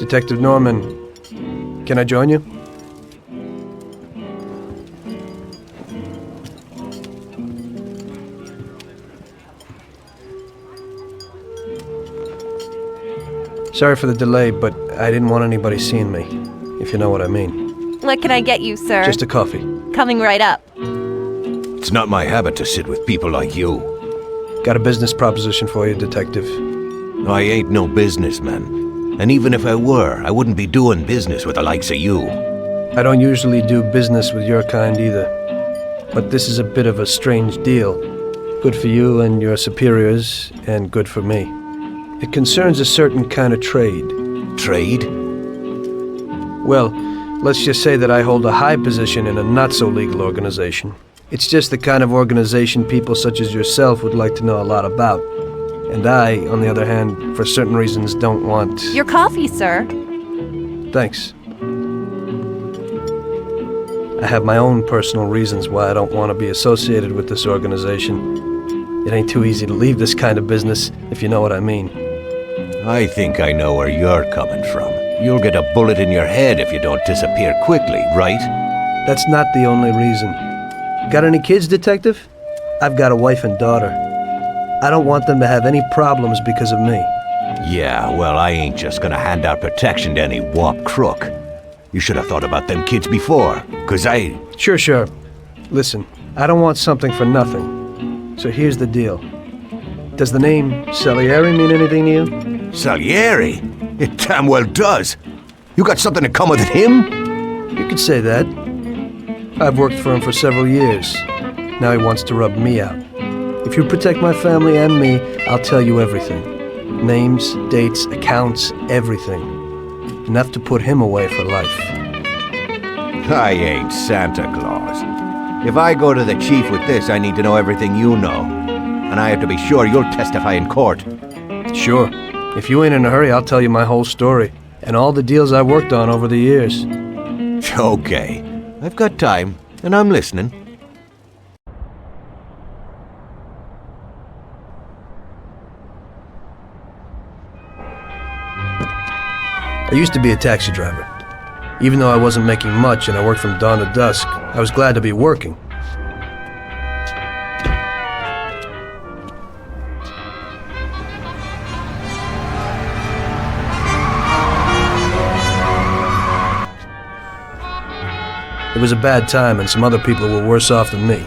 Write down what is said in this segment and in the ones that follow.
Detective Norman, can I join you? Sorry for the delay, but I didn't want anybody seeing me, if you know what I mean. What can I get you, sir? Just a coffee. Coming right up. It's not my habit to sit with people like you. Got a business proposition for you, Detective. I ain't no businessman. And even if I were, I wouldn't be doing business with the likes of you. I don't usually do business with your kind either. But this is a bit of a strange deal. Good for you and your superiors, and good for me. It concerns a certain kind of trade. Trade? Well, let's just say that I hold a high position in a not-so-legal organization. It's just the kind of organization people such as yourself would like to know a lot about. And I, on the other hand, for certain reasons don't want... Your coffee, sir. Thanks. I have my own personal reasons why I don't want to be associated with this organization. It ain't too easy to leave this kind of business, if you know what I mean. I think I know where you're coming from. You'll get a bullet in your head if you don't disappear quickly, right? That's not the only reason. Got any kids, Detective? I've got a wife and daughter. I don't want them to have any problems because of me. Yeah, well, I ain't just gonna hand out protection to any wop crook. You should have thought about them kids before, 'cause I... Sure. Listen, I don't want something for nothing. So here's the deal. Does the name Salieri mean anything to you? Salieri? It damn well does. You got something in common with him? You could say that. I've worked for him for several years. Now he wants to rub me out. If you protect my family and me, I'll tell you everything. Names, dates, accounts, everything. Enough to put him away for life. I ain't Santa Claus. If I go to the chief with this, I need to know everything you know. And I have to be sure you'll testify in court. Sure. If you ain't in a hurry, I'll tell you my whole story. And all the deals I worked on over the years. Okay. I've got time, and I'm listening. I used to be a taxi driver. Even though I wasn't making much and I worked from dawn to dusk, I was glad to be working. It was a bad time, and some other people were worse off than me.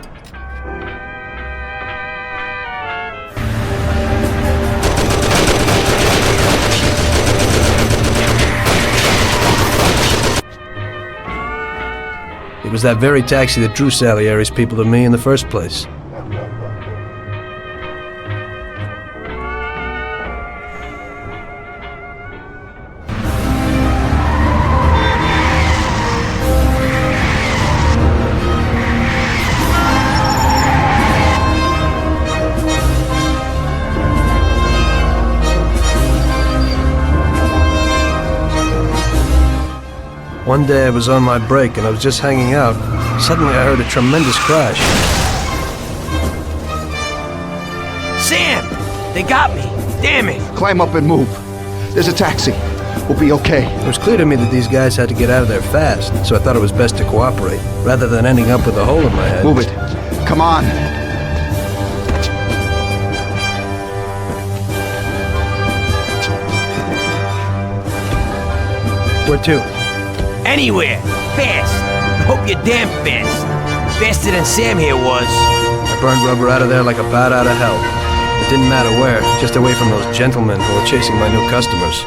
It was that very taxi that drew Salieri's people to me in the first place. One day I was on my break and I was just hanging out. Suddenly I heard a tremendous crash. Sam! They got me! Damn it! Climb up and move. There's a taxi. We'll be okay. It was clear to me that these guys had to get out of there fast, so I thought it was best to cooperate, rather than ending up with a hole in my head. Move it. Come on. Where to? Anywhere! Fast! I hope you're damn fast. Faster than Sam here was. I burned rubber out of there like a bat out of hell. It didn't matter where, just away from those gentlemen who were chasing my new customers.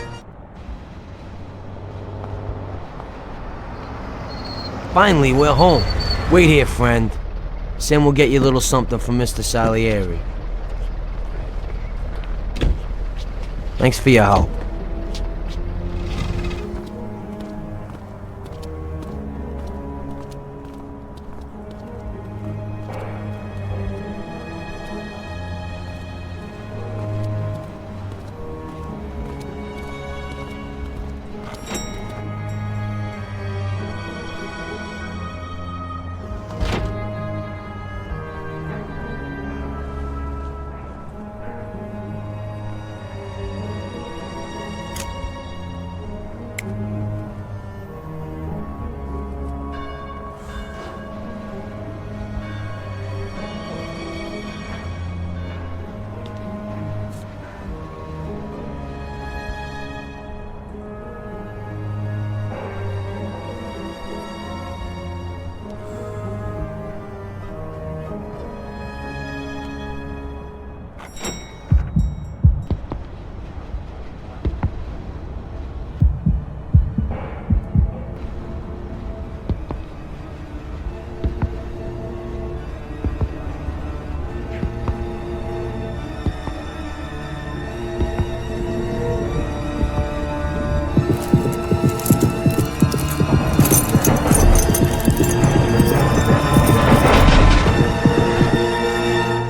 Finally, we're home. Wait here, friend. Sam will get you a little something from Mr. Salieri. Thanks for your help.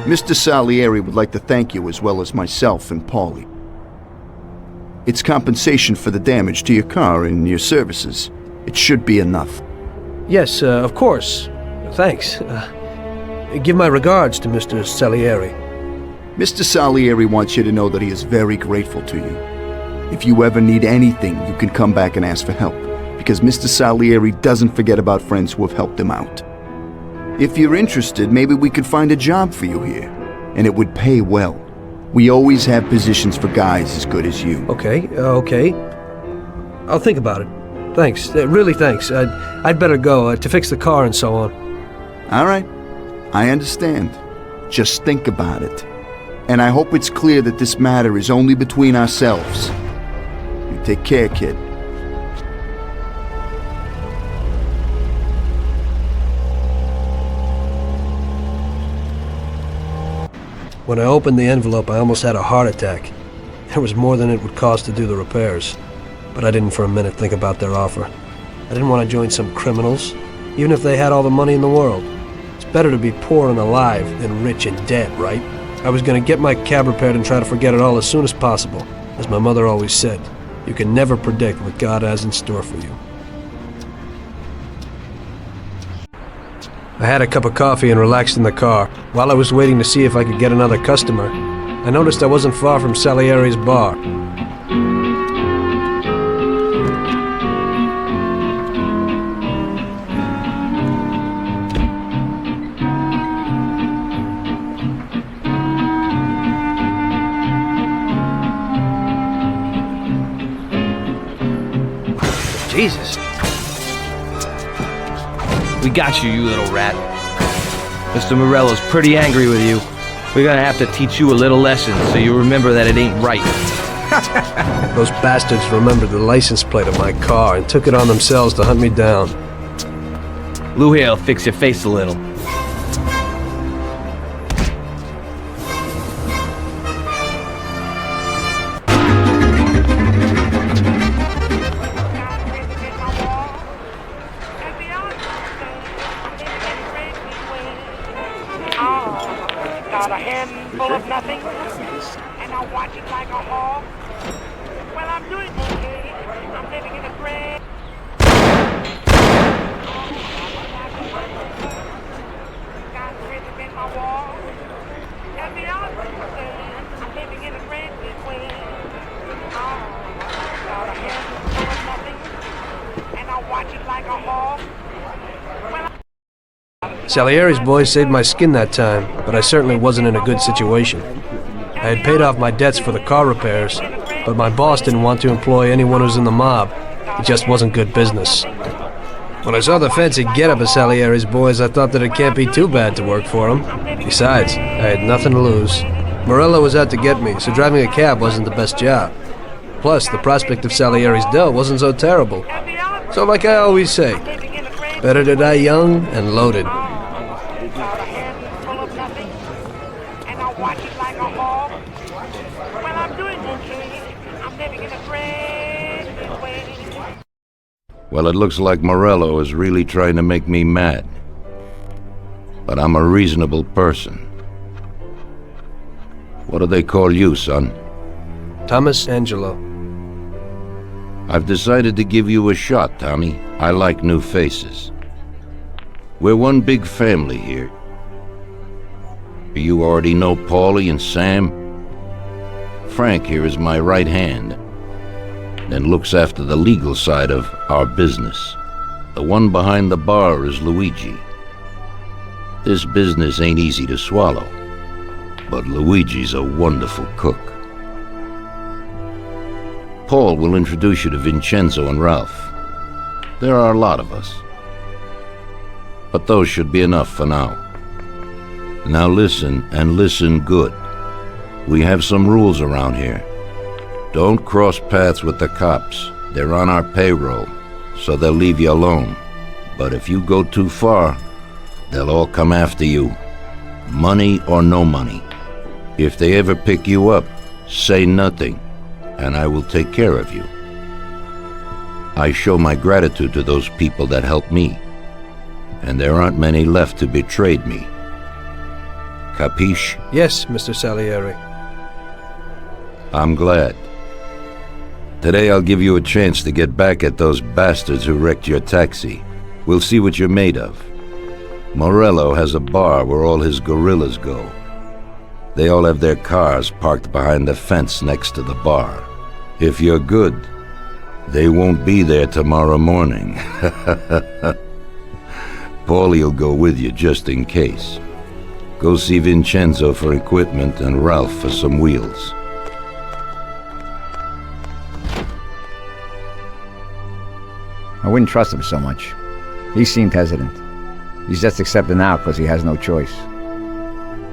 Mr. Salieri would like to thank you as well as myself and Paulie. It's compensation for the damage to your car and your services. It should be enough. Yes, of course. Thanks. Give my regards to Mr. Salieri. Mr. Salieri wants you to know that he is very grateful to you. If you ever need anything, you can come back and ask for help, because Mr. Salieri doesn't forget about friends who have helped him out. If you're interested, maybe we could find a job for you here, and it would pay well. We always have positions for guys as good as you. Okay. I'll think about it. Thanks. Really thanks. I'd better go to fix the car and so on. All right. I understand. Just think about it. And I hope it's clear that this matter is only between ourselves. You take care, kid. When I opened the envelope, I almost had a heart attack. There was more than it would cost to do the repairs. But I didn't for a minute think about their offer. I didn't want to join some criminals, even if they had all the money in the world. It's better to be poor and alive than rich and dead, right? I was going to get my cab repaired and try to forget it all as soon as possible. As my mother always said, you can never predict what God has in store for you. I had a cup of coffee and relaxed in the car. While I was waiting to see if I could get another customer, I noticed I wasn't far from Salieri's bar. Jesus. We got you, you little rat. Mr. Morello's pretty angry with you. We're gonna have to teach you a little lesson so you remember that it ain't right. Those bastards remembered the license plate of my car and took it on themselves to hunt me down. Lou here'll fix your face a little. Got a handful of nothing, and I watch it like a hawk. Well, I'm doing okay. I'm living in a great. Got rhythm in my wall. And the other thing, I'm living in a great big way. Got a handful of nothing, and I watch it like a hawk. Salieri's boys saved my skin that time, but I certainly wasn't in a good situation. I had paid off my debts for the car repairs, but my boss didn't want to employ anyone who's in the mob. It just wasn't good business. When I saw the fancy getup of Salieri's boys, I thought that it can't be too bad to work for him. Besides, I had nothing to lose. Morello was out to get me, so driving a cab wasn't the best job. Plus, the prospect of Salieri's dough wasn't so terrible. So like I always say, better to die young and loaded. Well, it looks like Morello is really trying to make me mad. But I'm a reasonable person. What do they call you, son? Thomas Angelo. I've decided to give you a shot, Tommy. I like new faces. We're one big family here. You already know Paulie and Sam? Frank here is my right hand, and looks after the legal side of our business. The one behind the bar is Luigi. This business ain't easy to swallow, but Luigi's a wonderful cook. Paul will introduce you to Vincenzo and Ralph. There are a lot of us, but those should be enough for now. Now listen, and listen good. We have some rules around here. Don't cross paths with the cops. They're on our payroll, so they'll leave you alone. But if you go too far, they'll all come after you. Money or no money. If they ever pick you up, say nothing, and I will take care of you. I show my gratitude to those people that helped me, and there aren't many left who betrayed me. Capiche? Yes, Mr. Salieri. I'm glad. Today I'll give you a chance to get back at those bastards who wrecked your taxi. We'll see what you're made of. Morello has a bar where all his guerrillas go. They all have their cars parked behind the fence next to the bar. If you're good, they won't be there tomorrow morning. Paulie'll go with you just in case. Go see Vincenzo for equipment and Ralph for some wheels. I wouldn't trust him so much. He seemed hesitant. He's just accepting now because he has no choice.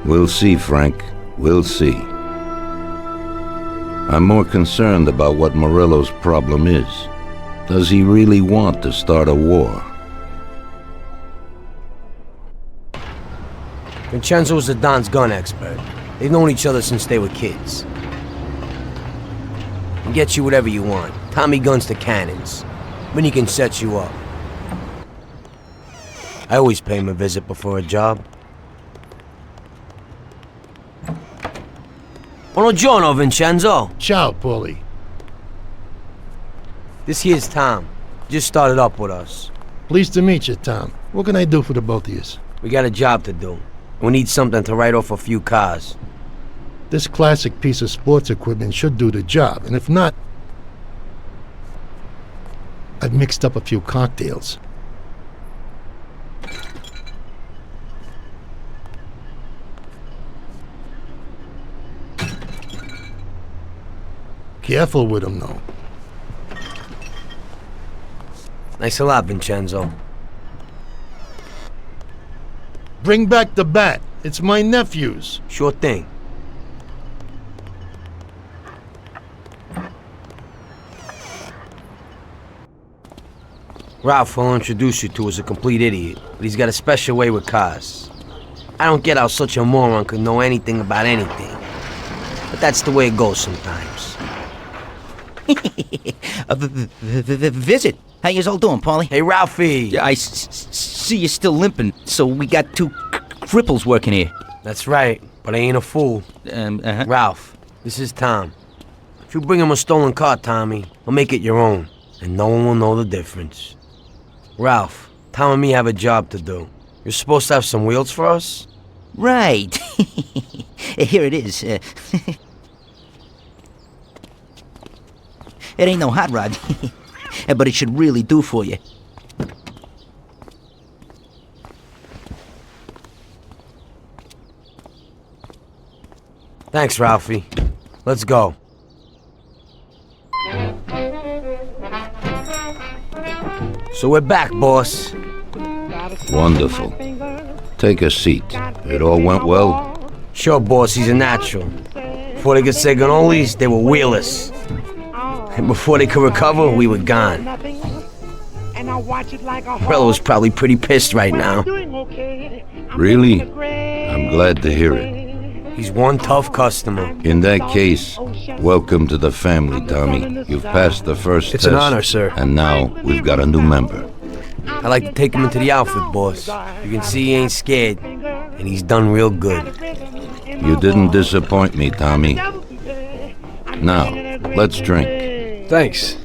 We'll see, Frank. We'll see. I'm more concerned about what Morello's problem is. Does he really want to start a war? Vincenzo is the Don's gun expert. They've known each other since they were kids. He gets you whatever you want. Tommy guns to cannons. Then he can set you up. I always pay him a visit before a job. Buongiorno, Vincenzo. Ciao, Paulie. This here's Tom. Just started up with us. Pleased to meet you, Tom. What can I do for the both of you? We got a job to do. We need something to write off a few cars. This classic piece of sports equipment should do the job, and if not, I've mixed up a few cocktails. Careful with them, though. Thanks a lot, Vincenzo. Bring back the bat. It's my nephew's. Sure thing. Ralph will introduce you to is a complete idiot, but he's got a special way with cars. I don't get how such a moron could know anything about anything. But that's the way it goes sometimes. Visit. How you all doing, Paulie? Hey, Ralphie! I see you're still limping, so we got two cripples working here. That's right, but I ain't a fool. Ralph, this is Tom. If you bring him a stolen car, Tommy, he'll make it your own, and no one will know the difference. Ralph, Tom and me have a job to do. You're supposed to have some wheels for us? Right. Here it is. It ain't no hot rod, but it should really do for you. Thanks, Ralphie. Let's go. So we're back, boss. Wonderful. Take a seat. It all went well? Sure, boss, he's a natural. Before they could say cannolis, they were wheelers. And before they could recover, we were gone. Morello's probably pretty pissed right now. Really? I'm glad to hear it. He's one tough customer. In that case, welcome to the family, Tommy. You've passed the first It's test. an honor, sir. And now we've got a new member. I like to take him into the outfit, boss. You can see he ain't scared, and he's done real good. You didn't disappoint me, Tommy. Now, let's drink. Thanks.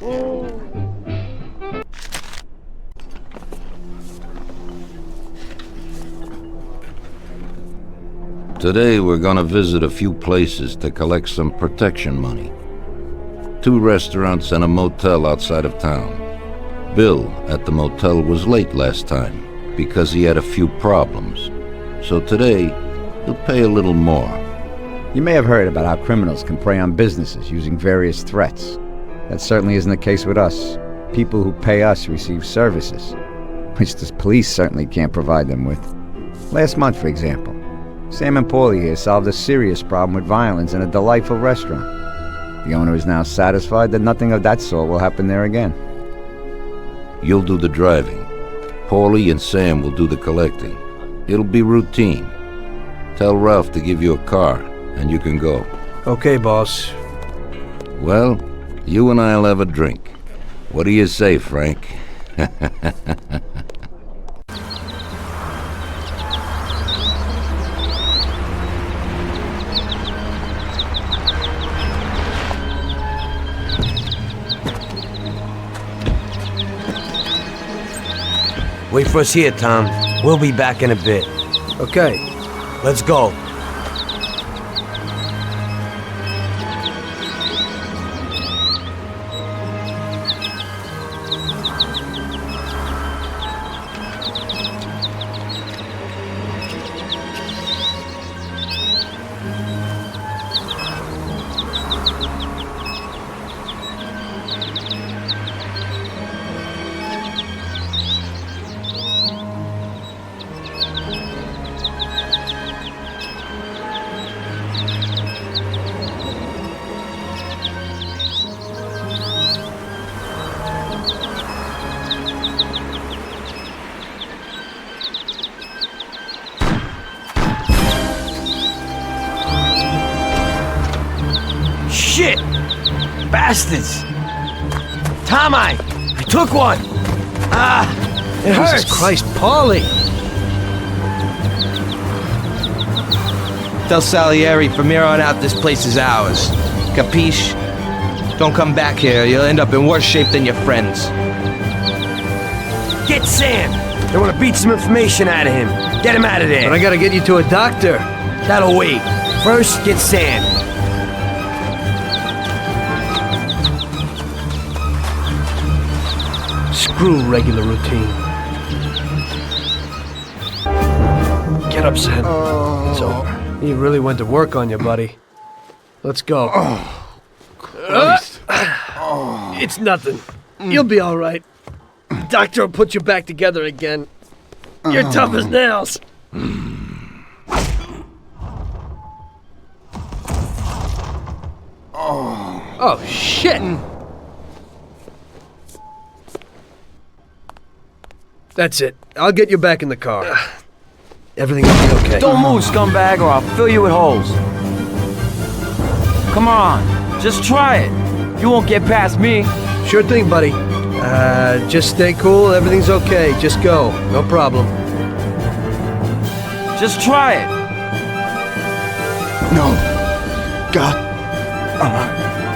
Today we're gonna visit a few places to collect some protection money. 2 restaurants and a motel outside of town. Bill at the motel was late last time because he had a few problems. So today, he'll pay a little more. You may have heard about how criminals can prey on businesses using various threats. That certainly isn't the case with us. People who pay us receive services, which the police certainly can't provide them with. Last month, for example, Sam and Paulie here solved a serious problem with violence in a delightful restaurant. The owner is now satisfied that nothing of that sort will happen there again. You'll do the driving. Paulie and Sam will do the collecting. It'll be routine. Tell Ralph to give you a car, and you can go. Okay, boss. Well, you and I'll have a drink. What do you say, Frank? Wait for us here, Tom. We'll be back in a bit. Okay. Let's go. Shit! Bastards! Tom, I took one! It hurts! Jesus Christ, Paulie! Tell Salieri from here on out this place is ours. Capiche? Don't come back here. You'll end up in worse shape than your friends. Get Sam! They want to beat some information out of him. Get him out of there. But I gotta get you to a doctor. That'll wait. First, get Sam. Screw regular routine. Get up, Sam. It's over. He really went to work on you, buddy. Let's go. Christ. It's nothing. You'll be all right. The doctor will put you back together again. You're tough as nails. Oh, shit! That's it. I'll get you back in the car. Everything will be okay. Don't move, scumbag, or I'll fill you with holes. Come on, just try it. You won't get past me. Sure thing, buddy. Just stay cool. Everything's okay. Just go. No problem. Just try it. No. God.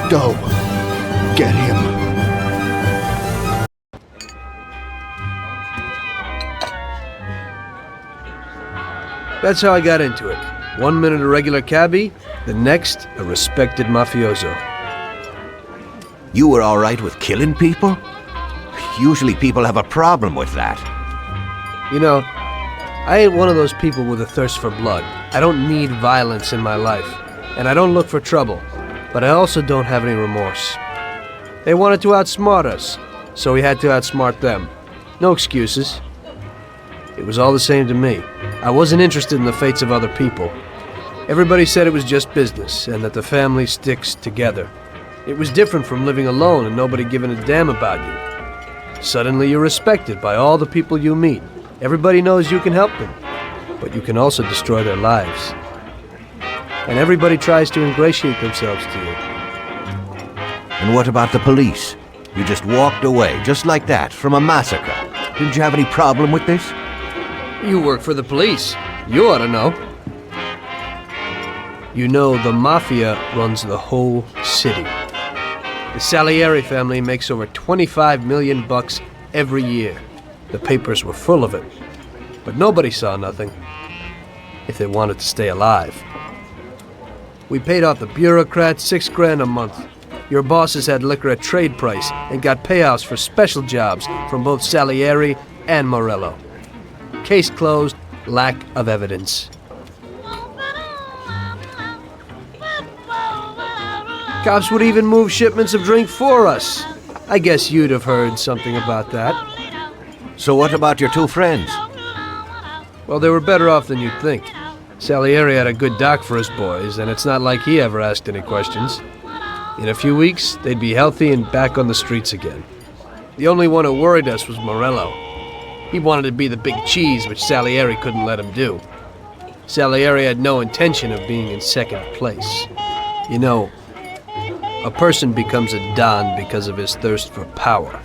Go. Get him. That's how I got into it. 1 minute a regular cabbie, the next a respected mafioso. You were all right with killing people? Usually people have a problem with that. You know, I ain't one of those people with a thirst for blood. I don't need violence in my life, and I don't look for trouble, but I also don't have any remorse. They wanted to outsmart us, so we had to outsmart them. No excuses. It was all the same to me. I wasn't interested in the fates of other people. Everybody said it was just business, and that the family sticks together. It was different from living alone and nobody giving a damn about you. Suddenly you're respected by all the people you meet. Everybody knows you can help them, but you can also destroy their lives. And everybody tries to ingratiate themselves to you. And what about the police? You just walked away, just like that, from a massacre. Didn't you have any problem with this? You work for the police. You ought to know. You know the Mafia runs the whole city. The Salieri family makes over 25 million bucks every year. The papers were full of it. But nobody saw nothing. If they wanted to stay alive. We paid off the bureaucrats $6 grand a month. Your bosses had liquor at trade price and got payouts for special jobs from both Salieri and Morello. Case closed, lack of evidence. Cops would even move shipments of drink for us. I guess you'd have heard something about that. So what about your two friends? Well, they were better off than you'd think. Salieri had a good doc for his boys, and it's not like he ever asked any questions. In a few weeks, they'd be healthy and back on the streets again. The only one who worried us was Morello. He wanted to be the big cheese, which Salieri couldn't let him do. Salieri had no intention of being in second place. You know, a person becomes a Don because of his thirst for power,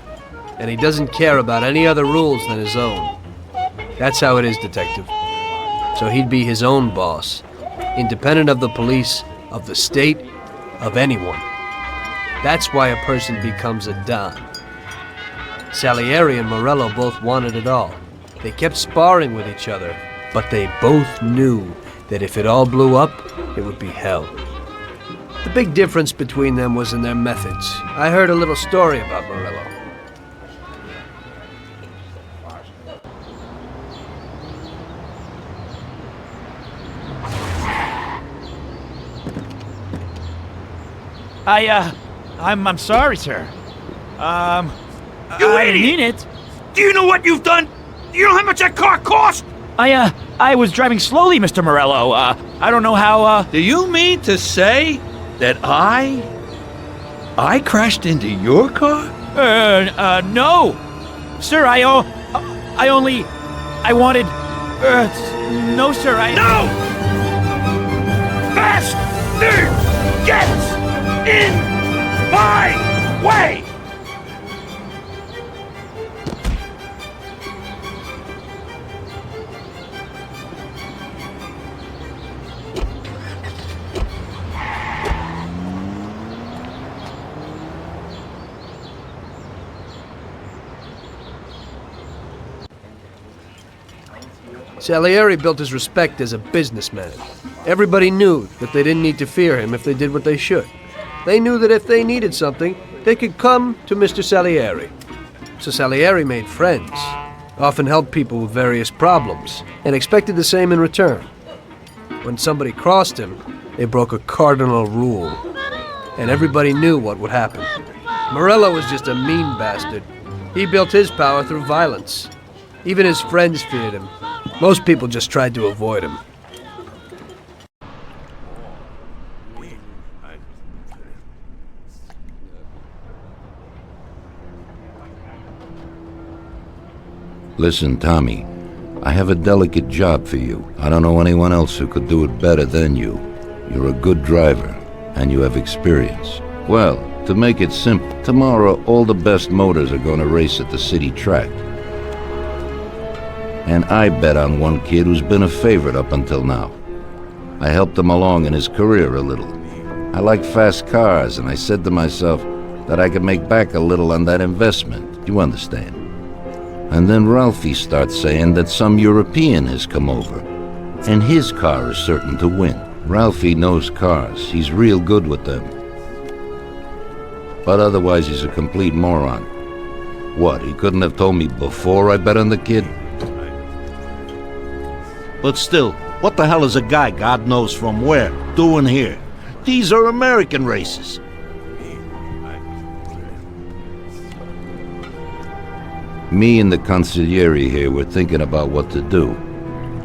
and he doesn't care about any other rules than his own. That's how it is, Detective. So he'd be his own boss, independent of the police, of the state, of anyone. That's why a person becomes a Don. Salieri and Morello both wanted it all. They kept sparring with each other, but they both knew that if it all blew up, it would be hell. The big difference between them was in their methods. I heard a little story about Morello. I'm sorry, sir. You I idiot! mean it. Do you know what you've done? Do you know how much that car cost? I was driving slowly, Mr. Morello. I don't know how, Do you mean to say that I crashed into your car? no. Sir, I wanted, no, sir, No! Bastard! Get in my way! Salieri built his respect as a businessman. Everybody knew that they didn't need to fear him if they did what they should. They knew that if they needed something, they could come to Mr. Salieri. So Salieri made friends, often helped people with various problems, and expected the same in return. When somebody crossed him, they broke a cardinal rule, and everybody knew what would happen. Morello was just a mean bastard. He built his power through violence. Even his friends feared him. Most people just tried to avoid him. Listen, Tommy, I have a delicate job for you. I don't know anyone else who could do it better than you. You're a good driver, and you have experience. Well, to make it simple, tomorrow all the best motors are going to race at the city track. And I bet on one kid who's been a favorite up until now. I helped him along in his career a little. I like fast cars, and I said to myself that I could make back a little on that investment. You understand? And then Ralphie starts saying that some European has come over, and his car is certain to win. Ralphie knows cars. He's real good with them. But otherwise, he's a complete moron. What, he couldn't have told me before I bet on the kid? But still, what the hell is a guy, God knows from where, doing here? These are American races. Me and the consigliere here were thinking about what to do,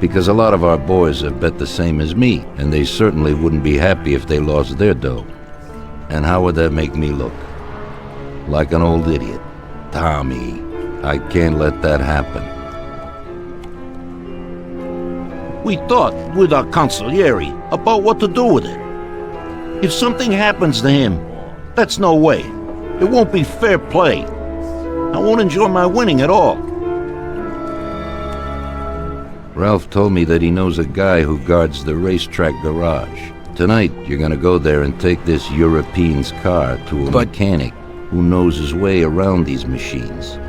because a lot of our boys have bet the same as me, and they certainly wouldn't be happy if they lost their dough. And how would that make me look? Like an old idiot. Tommy, I can't let that happen. We thought with our consigliere about what to do with it. If something happens to him, that's no way. It won't be fair play. I won't enjoy my winning at all. Ralph told me that he knows a guy who guards the racetrack garage. Tonight, you're gonna go there and take this European's car to a mechanic who knows his way around these machines.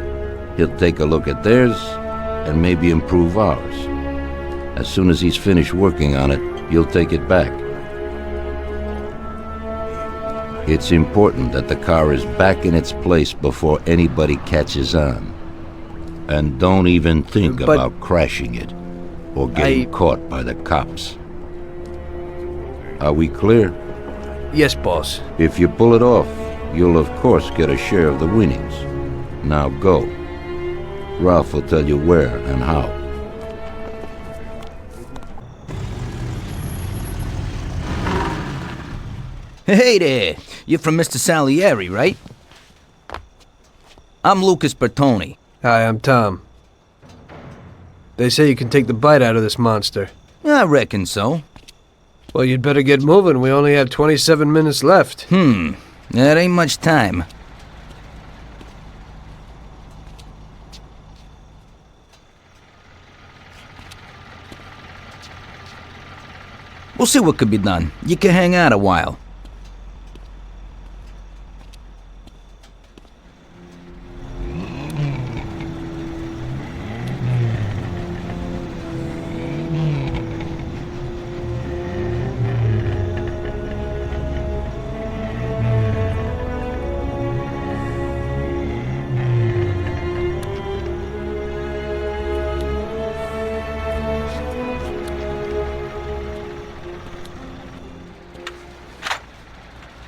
He'll take a look at theirs and maybe improve ours. As soon as he's finished working on it, you'll take it back. It's important that the car is back in its place before anybody catches on. And don't even think about crashing it or getting caught by the cops. Are we clear? Yes, boss. If you pull it off, you'll of course get a share of the winnings. Now go. Ralph will tell you where and how. Hey there! You're from Mr. Salieri, right? I'm Lucas Bertoni. Hi, I'm Tom. They say you can take the bite out of this monster. I reckon so. Well, you'd better get moving. We only have 27 minutes left. That ain't much time. We'll see what could be done. You can hang out a while.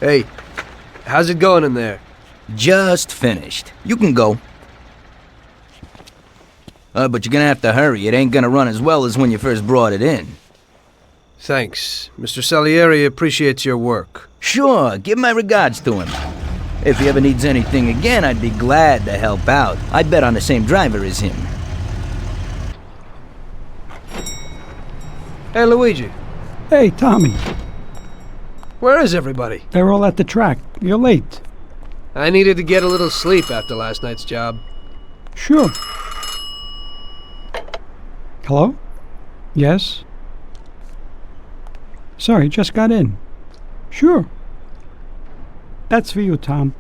Hey, how's it going in there? Just finished. You can go. But you're gonna have to hurry. It ain't gonna run as well as when you first brought it in. Thanks. Mr. Salieri appreciates your work. Sure, give my regards to him. If he ever needs anything again, I'd be glad to help out. I bet on the same driver as him. Hey, Luigi. Hey, Tommy. Where is everybody? They're all at the track. You're late. I needed to get a little sleep after last night's job. Sure. Hello? Yes? Sorry, just got in. Sure. That's for you, Tom.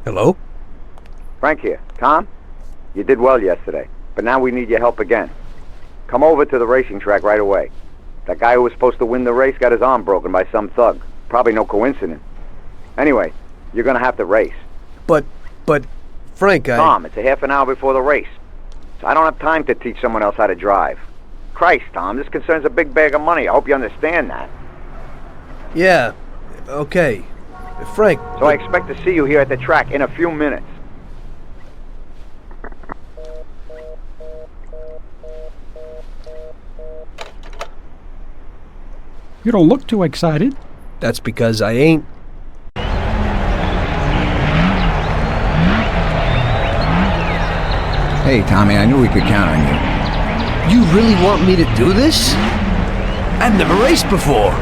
Hello? Frank here. Tom? You did well yesterday, but now we need your help again. Come over to the racing track right away. That guy who was supposed to win the race got his arm broken by some thug. Probably no coincidence. Anyway, you're gonna have to race. But, Frank, Tom, it's a half an hour before the race. So I don't have time to teach someone else how to drive. Christ, Tom, this concerns a big bag of money. I hope you understand that. Yeah, okay. Frank... So I expect to see you here at the track in a few minutes. You don't look too excited. That's because I ain't. Hey, Tommy, I knew we could count on you. You really want me to do this? I've never raced before.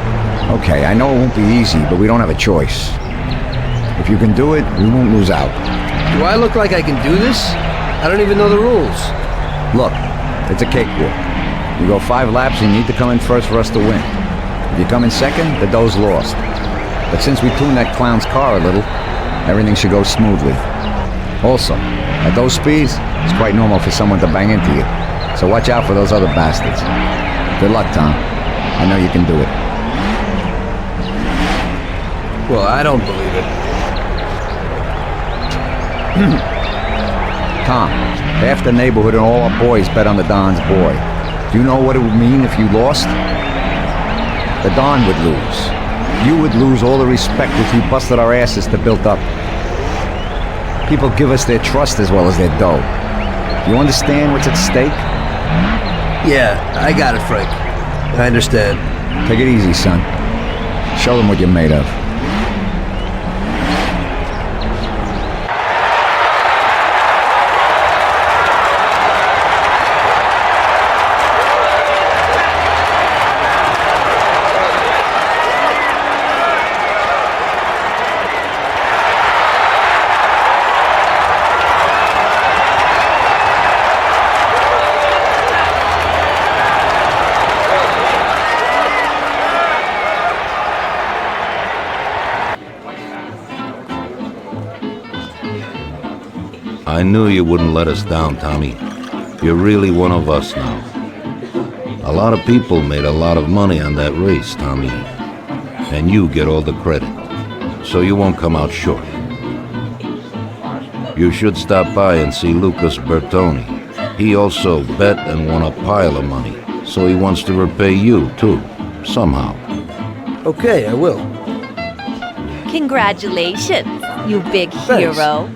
Okay, I know it won't be easy, but we don't have a choice. If you can do it, we won't lose out. Do I look like I can do this? I don't even know the rules. Look, it's a cakewalk. You go 5 laps and you need to come in first for us to win. If you come in second, the dough's lost. But since we tuned that clown's car a little, everything should go smoothly. Also, at those speeds, it's quite normal for someone to bang into you. So watch out for those other bastards. Good luck, Tom. I know you can do it. Well, I don't believe it. Tom, half the neighborhood and all our boys bet on the Don's boy. Do you know what it would mean if you lost? The Don would lose. You would lose all the respect which we busted our asses to build up. People give us their trust as well as their dough. You understand what's at stake? Yeah, I got it, Frank. I understand. Take it easy, son. Show them what you're made of. I knew you wouldn't let us down, Tommy. You're really one of us now. A lot of people made a lot of money on that race, Tommy. And you get all the credit. So you won't come out short. You should stop by and see Lucas Bertoni. He also bet and won a pile of money. So he wants to repay you, too. Somehow. Okay, I will. Congratulations, you big Thanks. hero.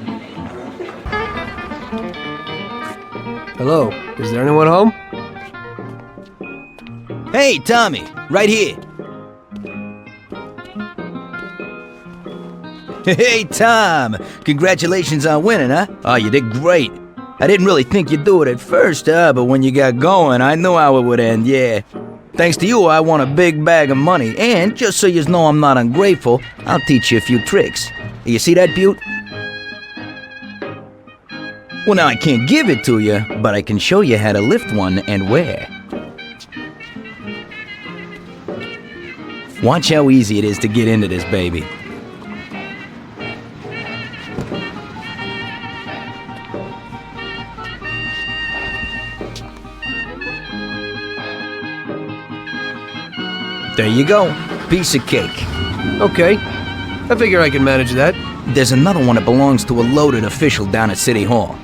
Hello, is there anyone home? Hey, Tommy, right here. Hey, Tom, congratulations on winning, huh? Oh, you did great. I didn't really think you'd do it at first, but when you got going, I knew how it would end, yeah. Thanks to you, I won a big bag of money, and just so you know I'm not ungrateful, I'll teach you a few tricks. You see that, Butte? Well, now I can't give it to you, but I can show you how to lift one and where. Watch how easy it is to get into this baby. There you go. Piece of cake. Okay. I figure I can manage that. There's another one that belongs to a loaded official down at City Hall.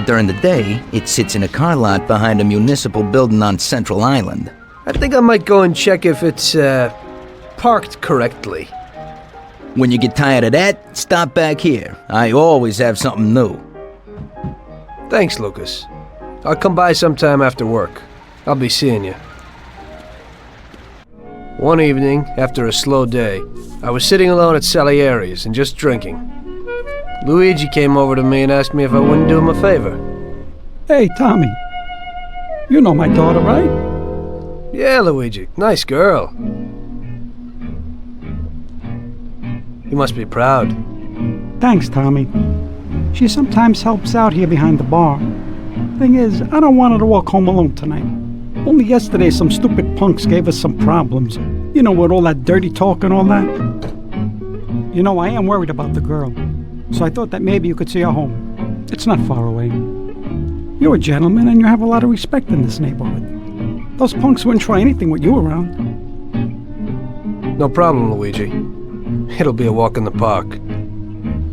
During the day, it sits in a car lot behind a municipal building on Central Island. I think I might go and check if it's, parked correctly. When you get tired of that, stop back here. I always have something new. Thanks, Lucas. I'll come by sometime after work. I'll be seeing you. One evening, after a slow day, I was sitting alone at Salieri's and just drinking. Luigi came over to me and asked me if I wouldn't do him a favor. Hey, Tommy. You know my daughter, right? Yeah, Luigi. Nice girl. You must be proud. Thanks, Tommy. She sometimes helps out here behind the bar. Thing is, I don't want her to walk home alone tonight. Only yesterday some stupid punks gave us some problems. You know, with all that dirty talk and all that. You know, I am worried about the girl. So I thought that maybe you could see her home. It's not far away. You're a gentleman and you have a lot of respect in this neighborhood. Those punks wouldn't try anything with you around. No problem, Luigi. It'll be a walk in the park.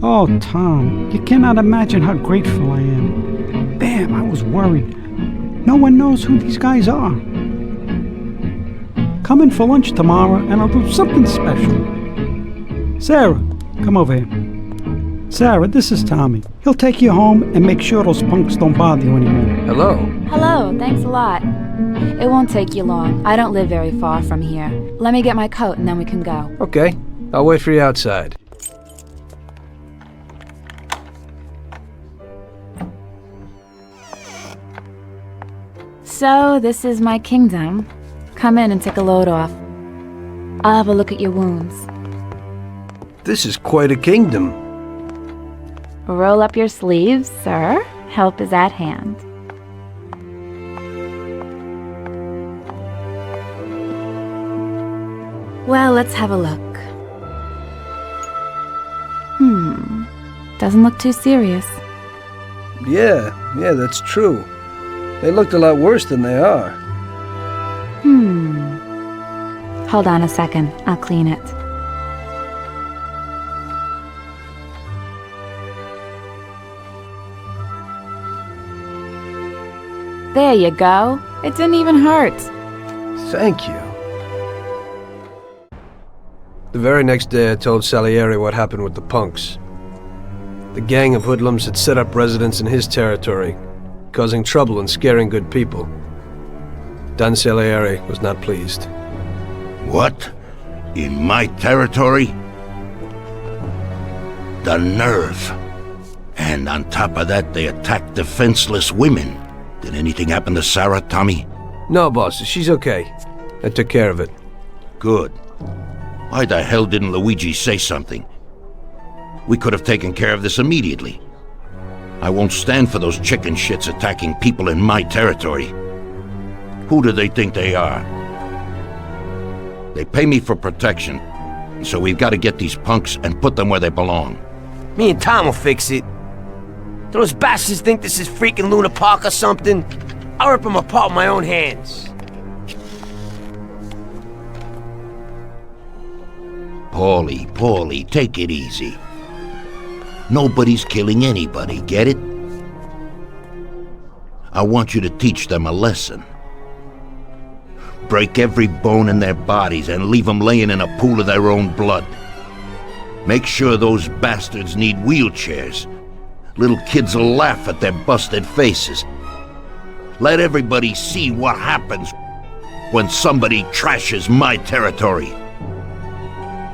Oh, Tom, you cannot imagine how grateful I am. Damn, I was worried. No one knows who these guys are. Come in for lunch tomorrow and I'll do something special. Sarah, come over here. Sarah, this is Tommy. He'll take you home and make sure those punks don't bother you anymore. Hello. Hello, thanks a lot. It won't take you long. I don't live very far from here. Let me get my coat and then we can go. Okay. I'll wait for you outside. So, this is my kingdom. Come in and take a load off. I'll have a look at your wounds. This is quite a kingdom. Roll up your sleeves, sir. Help is at hand. Well, let's have a look. Doesn't look too serious. Yeah, that's true. They looked a lot worse than they are. Hold on a second. I'll clean it. There you go. It didn't even hurt. Thank you. The very next day I told Salieri what happened with the punks. The gang of hoodlums had set up residence in his territory, causing trouble and scaring good people. Don Salieri was not pleased. What? In my territory? The nerve. And on top of that, they attacked defenseless women. Did anything happen to Sarah, Tommy? No, boss. She's okay. I took care of it. Good. Why the hell didn't Luigi say something? We could have taken care of this immediately. I won't stand for those chicken shits attacking people in my territory. Who do they think they are? They pay me for protection, so we've got to get these punks and put them where they belong. Me and Tom will fix it. Do those bastards think this is freaking Luna Park or something? I'll rip them apart with my own hands. Paulie, take it easy. Nobody's killing anybody, get it? I want you to teach them a lesson. Break every bone in their bodies and leave them laying in a pool of their own blood. Make sure those bastards need wheelchairs. Little kids will laugh at their busted faces. Let everybody see what happens when somebody trashes my territory.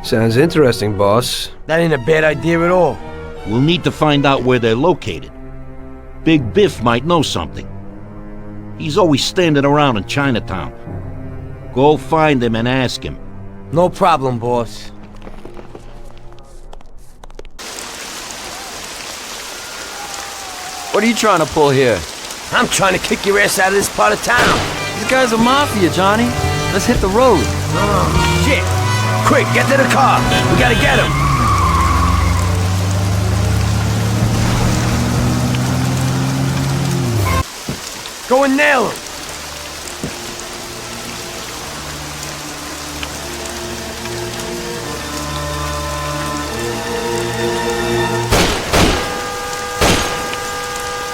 Sounds interesting, boss. That ain't a bad idea at all. We'll need to find out where they're located. Big Biff might know something. He's always standing around in Chinatown. Go find him and ask him. No problem, boss. What are you trying to pull here? I'm trying to kick your ass out of this part of town. These guys are mafia, Johnny. Let's hit the road. Oh, shit. Quick, get to the car. We gotta get him. Go and nail him.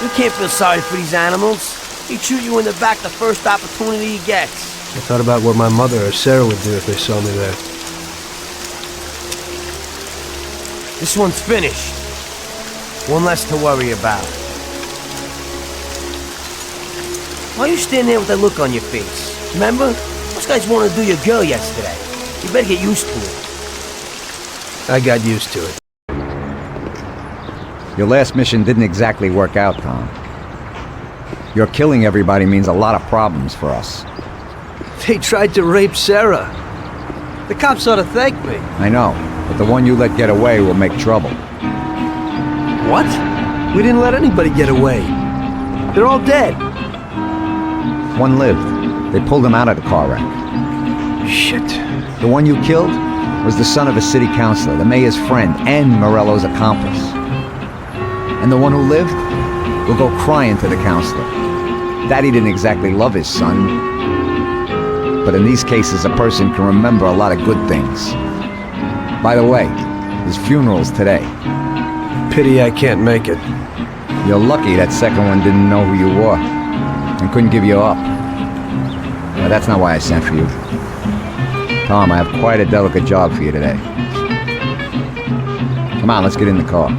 You can't feel sorry for these animals. He'd shoot you in the back the first opportunity he gets. I thought about what my mother or Sarah would do if they saw me there. This one's finished. One less to worry about. Why are you standing there with that look on your face? Remember? Those guys wanted to do your girl yesterday. You better get used to it. I got used to it. Your last mission didn't exactly work out, Tom. Your killing everybody means a lot of problems for us. They tried to rape Sarah. The cops ought to thank me. I know, but the one you let get away will make trouble. What? We didn't let anybody get away. They're all dead. One lived. They pulled him out of the car wreck. Shit. The one you killed was the son of a city councilor, the mayor's friend, and Morello's accomplice. And the one who lived will go crying to the councilor. Daddy didn't exactly love his son. But in these cases, a person can remember a lot of good things. By the way, his funeral's today. Pity I can't make it. You're lucky that second one didn't know who you were and couldn't give you up. But that's not why I sent for you. Tom, I have quite a delicate job for you today. Come on, let's get in the car.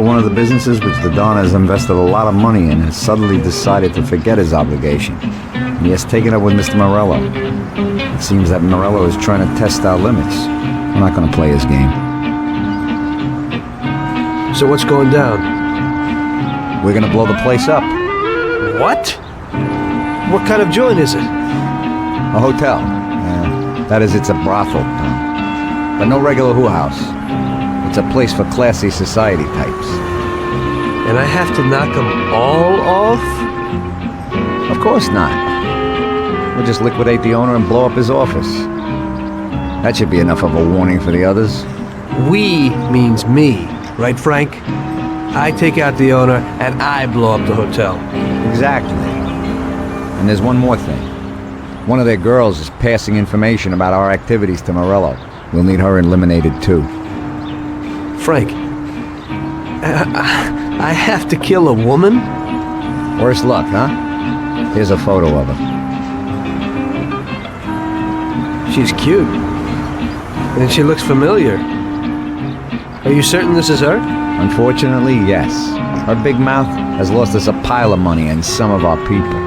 One of the businesses which the Don has invested a lot of money in has suddenly decided to forget his obligation. And he has taken up with Mr. Morello. It seems that Morello is trying to test our limits. We're not going to play his game. So what's going down? We're going to blow the place up. What? What kind of joint is it? A hotel. That is, it's a brothel. But no regular hoo house. It's a place for classy society types. And I have to knock them all off? Of course not. We'll just liquidate the owner and blow up his office. That should be enough of a warning for the others. We means me, right, Frank? I take out the owner and I blow up the hotel. Exactly. And there's one more thing. One of their girls is passing information about our activities to Morello. We'll need her eliminated too. Frank, I have to kill a woman? Worse luck, huh? Here's a photo of her. She's cute. And she looks familiar. Are you certain this is her? Unfortunately, yes. Her big mouth has lost us a pile of money and some of our people.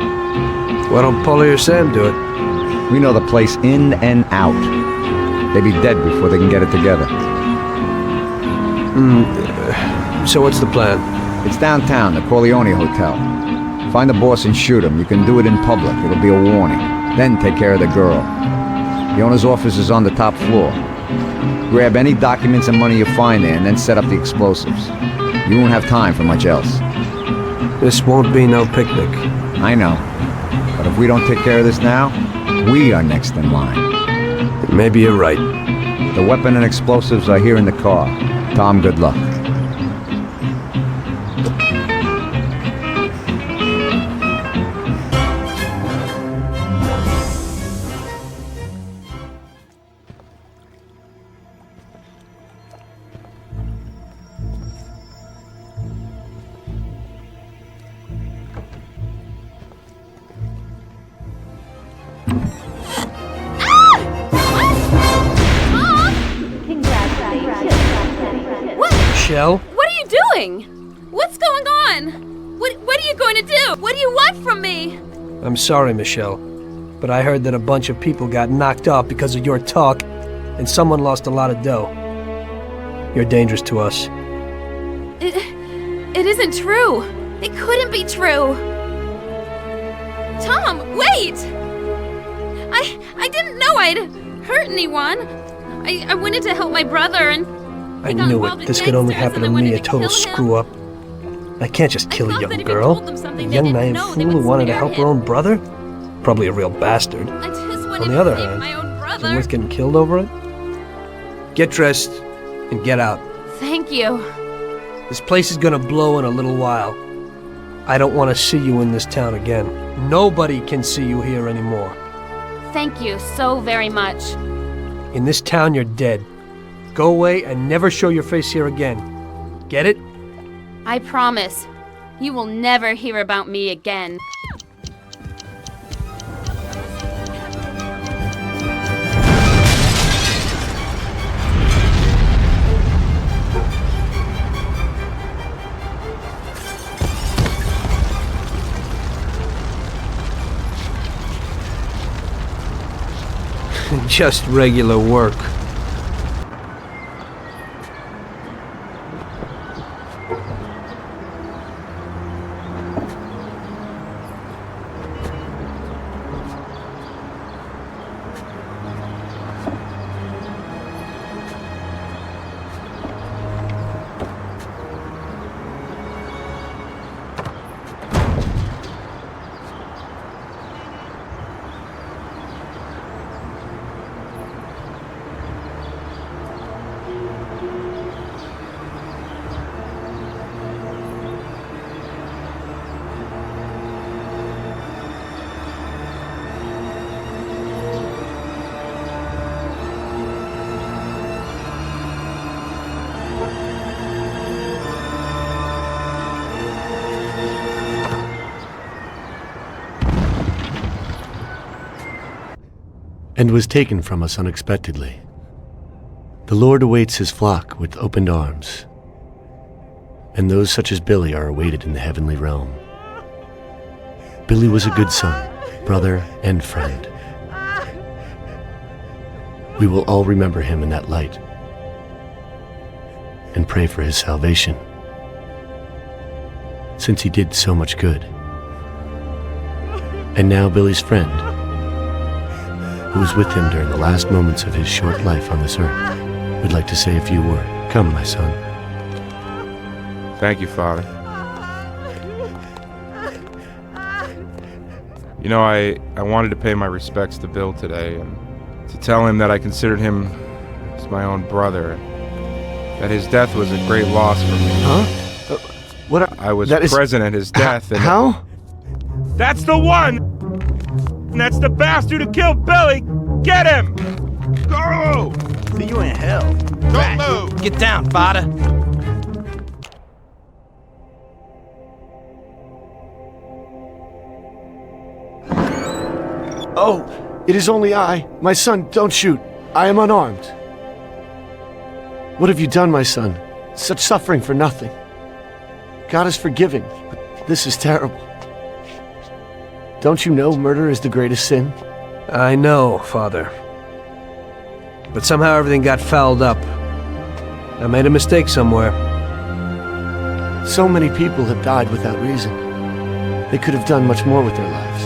Why don't Paulie or Sam do it? We know the place in and out. They'd be dead before they can get it together. So what's the plan? It's downtown, the Corleone Hotel. Find the boss and shoot him. You can do it in public. It'll be a warning. Then take care of the girl. The owner's office is on the top floor. Grab any documents and money you find there and then set up the explosives. You won't have time for much else. This won't be no picnic. I know. But if we don't take care of this now, we are next in line. Maybe you're right. The weapon and explosives are here in the car. Tom, good luck. Michelle? What are you doing? What's going on? What are you going to do? What do you want from me? I'm sorry, Michelle, but I heard that a bunch of people got knocked off because of your talk, and someone lost a lot of dough. You're dangerous to us. It isn't true. It couldn't be true. Tom, wait! I didn't know I'd hurt anyone. I wanted to help my brother and... I knew it. This could only happen to me, a total screw-up. I can't just kill a young girl. A young naive fool who wanted to help her own brother? Probably a real bastard. On the other hand, is it worth getting killed over it? Get dressed and get out, Thank you. This place is gonna blow in a little while. I don't want to see you in this town again. Nobody can see you here anymore. Thank you so very much. In this town, you're dead. Go away and never show your face here again. Get it? I promise. You will never hear about me again. Just regular work. And was taken from us unexpectedly. The Lord awaits his flock with opened arms, and those such as Billy are awaited in the heavenly realm. Billy was a good son, brother, and friend. We will all remember him in that light and pray for his salvation, since he did so much good. And now Billy's friend, who was with him during the last moments of his short life on this earth, would like to say a few words. Come, my son. Thank you, Father. You know, I wanted to pay my respects to Bill today and to tell him that I considered him as my own brother, that his death was a great loss for me. Huh? I was present at his death. And how? That's the one! And that's the bastard who killed Billy! Get him! Carlo! See you in hell. Don't move! Get down, father. Oh, it is only I. My son, don't shoot. I am unarmed. What have you done, my son? Such suffering for nothing. God is forgiving, but this is terrible. Don't you know murder is the greatest sin? I know, Father. But somehow everything got fouled up. I made a mistake somewhere. So many people have died without reason. They could have done much more with their lives.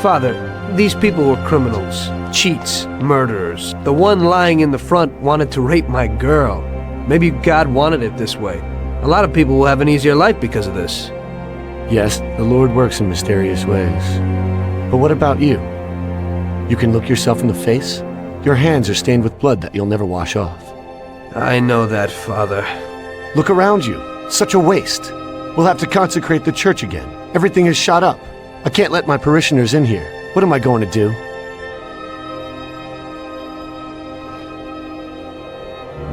Father, these people were criminals, cheats, murderers. The one lying in the front wanted to rape my girl. Maybe God wanted it this way. A lot of people will have an easier life because of this. Yes, the Lord works in mysterious ways. But what about you? You can look yourself in the face? Your hands are stained with blood that you'll never wash off. I know that, Father. Look around you. Such a waste. We'll have to consecrate the church again. Everything is shot up. I can't let my parishioners in here. What am I going to do?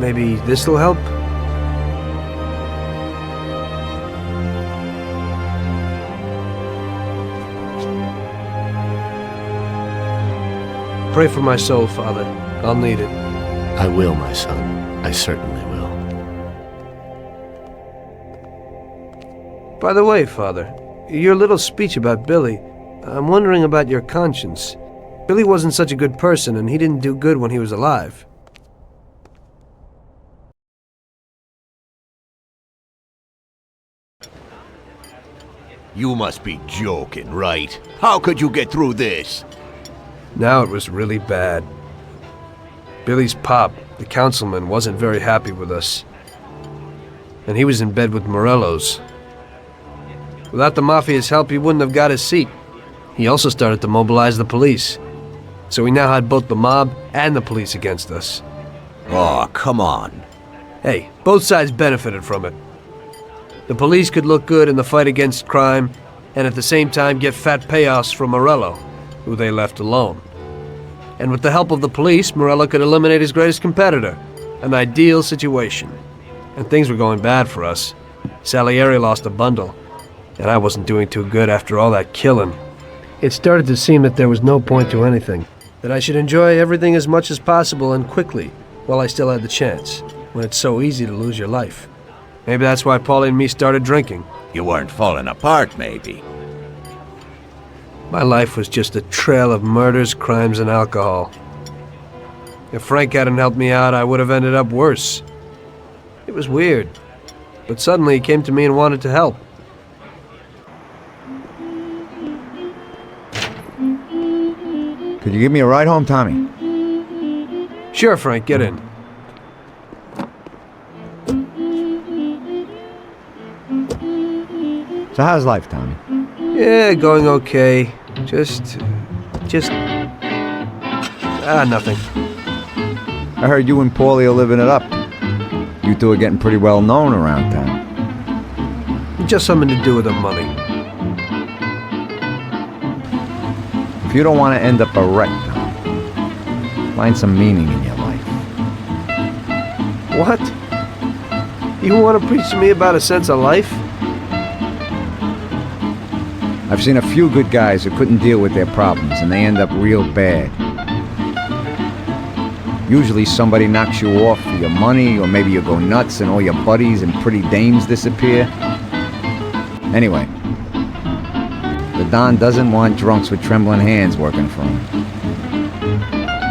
Maybe this'll help? Pray for my soul, Father. I'll need it. I will, my son. I certainly will. By the way, Father, your little speech about Billy, I'm wondering about your conscience. Billy wasn't such a good person, and he didn't do good when he was alive. You must be joking, right? How could you get through this? Now it was really bad. Billy's pop, the councilman, wasn't very happy with us. And he was in bed with Morello's. Without the Mafia's help, he wouldn't have got his seat. He also started to mobilize the police. So we now had both the mob and the police against us. Oh, come on. Hey, both sides benefited from it. The police could look good in the fight against crime, and at the same time get fat payoffs from Morello, who they left alone. And with the help of the police, Morello could eliminate his greatest competitor. An ideal situation. And things were going bad for us. Salieri lost a bundle, and I wasn't doing too good after all that killing. It started to seem that there was no point to anything, that I should enjoy everything as much as possible and quickly, while I still had the chance, when it's so easy to lose your life. Maybe that's why Paulie and me started drinking. You weren't falling apart, maybe. My life was just a trail of murders, crimes, and alcohol. If Frank hadn't helped me out, I would have ended up worse. It was weird, but suddenly he came to me and wanted to help. Could you give me a ride home, Tommy? Sure, Frank, get in. So how's life, Tommy? Yeah, going okay. Nothing. I heard you and Paulie are living it up. You two are getting pretty well known around town. Just something to do with the money. If you don't want to end up a wreck, Tom, find some meaning in your life. What? You want to preach to me about a sense of life? I've seen a few good guys who couldn't deal with their problems, and they end up real bad. Usually somebody knocks you off for your money, or maybe you go nuts and all your buddies and pretty dames disappear. Anyway, the Don doesn't want drunks with trembling hands working for him.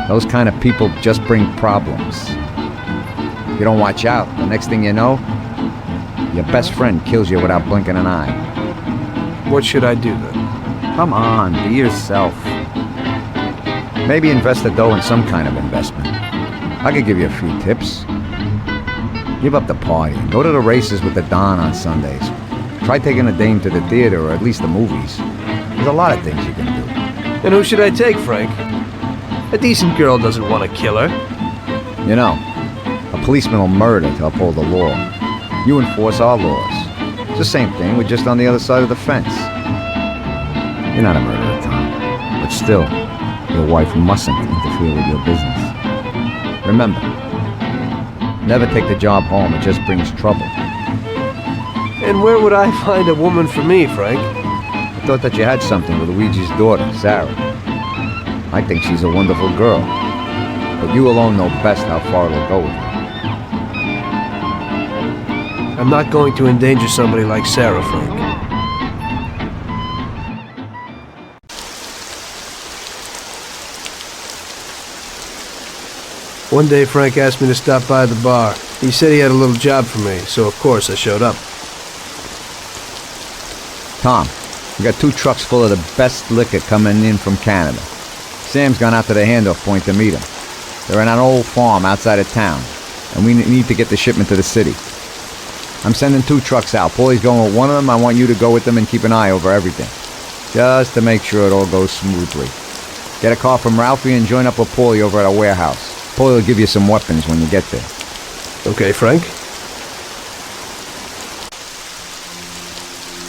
Those kind of people just bring problems. If you don't watch out, the next thing you know, your best friend kills you without blinking an eye. What should I do then? Come on, be yourself. Maybe invest the dough in some kind of investment. I could give you a few tips. Give up the party. Go to the races with the Don on Sundays. Try taking a dame to the theater or at least the movies. There's a lot of things you can do. And who should I take, Frank? A decent girl doesn't want to kill her. You know, a policeman will murder to uphold the law. You enforce our laws. It's the same thing, we're just on the other side of the fence. You're not a murderer, Tom. But still, your wife mustn't interfere with your business. Remember, never take the job home, it just brings trouble. And where would I find a woman for me, Frank? I thought that you had something with Luigi's daughter, Sarah. I think she's a wonderful girl. But you alone know best how far it'll go with her. I'm not going to endanger somebody like Sarah, Frank. One day, Frank asked me to stop by the bar. He said he had a little job for me, so of course I showed up. Tom, we got 2 trucks full of the best liquor coming in from Canada. Sam's gone out to the handoff point to meet him. They're in an old farm outside of town, and we need to get the shipment to the city. I'm sending 2 trucks out. Paulie's going with one of them. I want you to go with them and keep an eye over everything, just to make sure it all goes smoothly. Get a car from Ralphie and join up with Paulie over at our warehouse. Paulie will give you some weapons when you get there. Okay, Frank?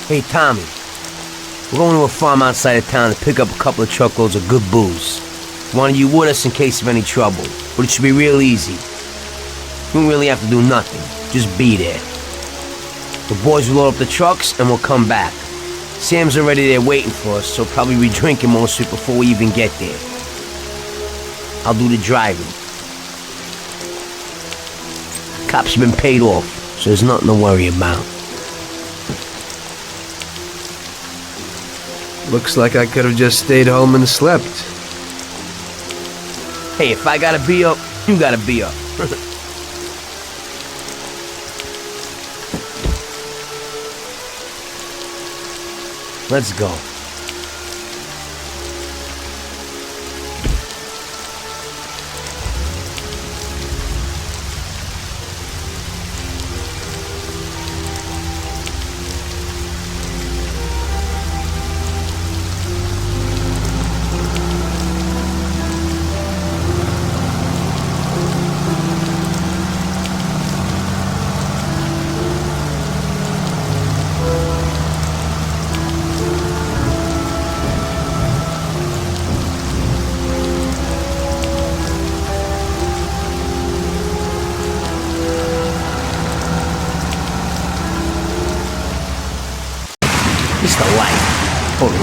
Hey, Tommy. We're going to a farm outside of town to pick up a couple of truckloads of good booze. Wanted you with us in case of any trouble, but it should be real easy. You don't really have to do nothing. Just be there. The boys will load up the trucks and we'll come back. Sam's already there waiting for us, so probably be drinking most of it before we even get there. I'll do the driving. Cops have been paid off, so there's nothing to worry about. Looks like I could have just stayed home and slept. Hey, if I gotta be up, you gotta be up. Let's go.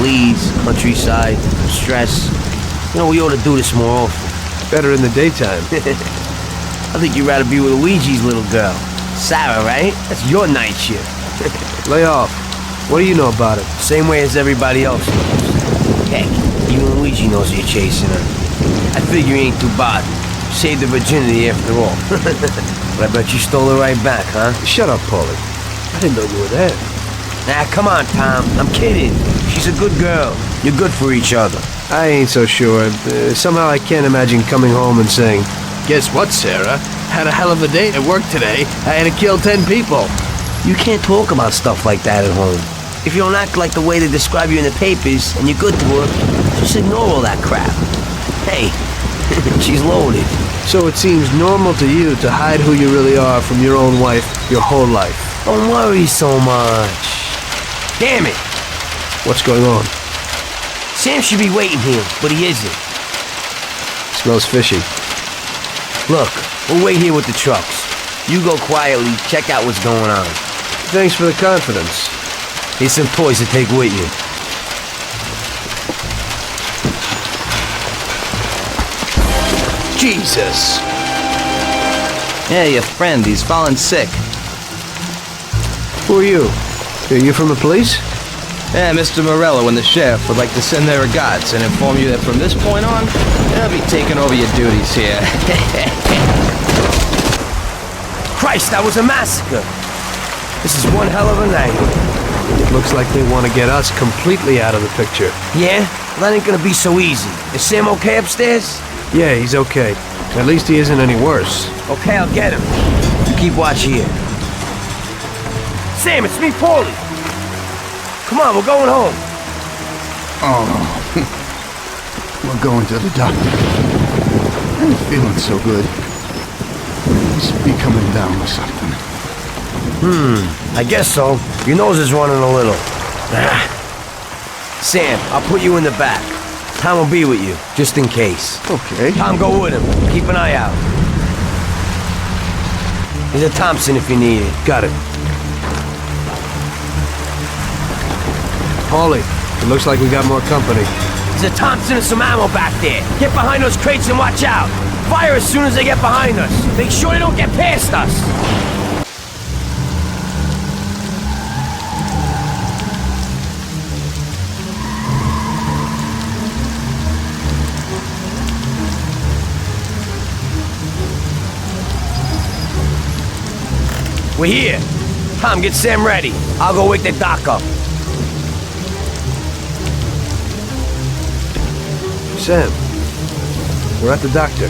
leads, countryside, stress. You know, we ought to do this more often. Better in the daytime. I think you'd rather be with Luigi's little girl. Sarah, right? That's your night shift. Lay off. What do you know about it? Same way as everybody else knows. Heck, even Luigi knows you're chasing her. I figure you ain't too bad. Saved the virginity after all. But I bet you stole her right back, huh? Shut up, Paulie. I didn't know you were there. Nah, come on, Tom. I'm kidding. She's a good girl. You're good for each other. I ain't so sure. Somehow I can't imagine coming home and saying, "Guess what, Sarah? Had a hell of a day at work today. I had to kill 10 people." You can't talk about stuff like that at home. If you don't act like the way they describe you in the papers and you're good to her, just ignore all that crap. Hey, she's loaded. So it seems normal to you to hide who you really are from your own wife your whole life. Don't worry so much. Damn it! What's going on? Sam should be waiting here, but he isn't. Smells fishy. Look, we'll wait here with the trucks. You go quietly, check out what's going on. Thanks for the confidence. Here's some toys to take with you. Jesus! Yeah, your friend, he's fallen sick. Who are you? Are you from the police? Yeah, Mr. Morello and the sheriff would like to send their regards and inform you that from this point on, they'll be taking over your duties here. Christ, that was a massacre! This is one hell of a night. It looks like they want to get us completely out of the picture. Yeah? Well, that ain't gonna be so easy. Is Sam okay upstairs? Yeah, he's okay. At least he isn't any worse. Okay, I'll get him. You keep watch here. Sam, it's me, Paulie. Come on, we're going home. Oh, we're going to the doctor. I ain't feeling so good. Must be coming down or something. I guess so. Your nose is running a little. Sam, I'll put you in the back. Tom will be with you, just in case. Okay. Tom, go with him. Keep an eye out. There's a Thompson if you need it. Got it. Paulie, it looks like we got more company. There's a Thompson and some ammo back there. Get behind those crates and watch out. Fire as soon as they get behind us. Make sure they don't get past us. We're here. Tom, get Sam ready. I'll go wake the doc up. Sam, we're at the doctor.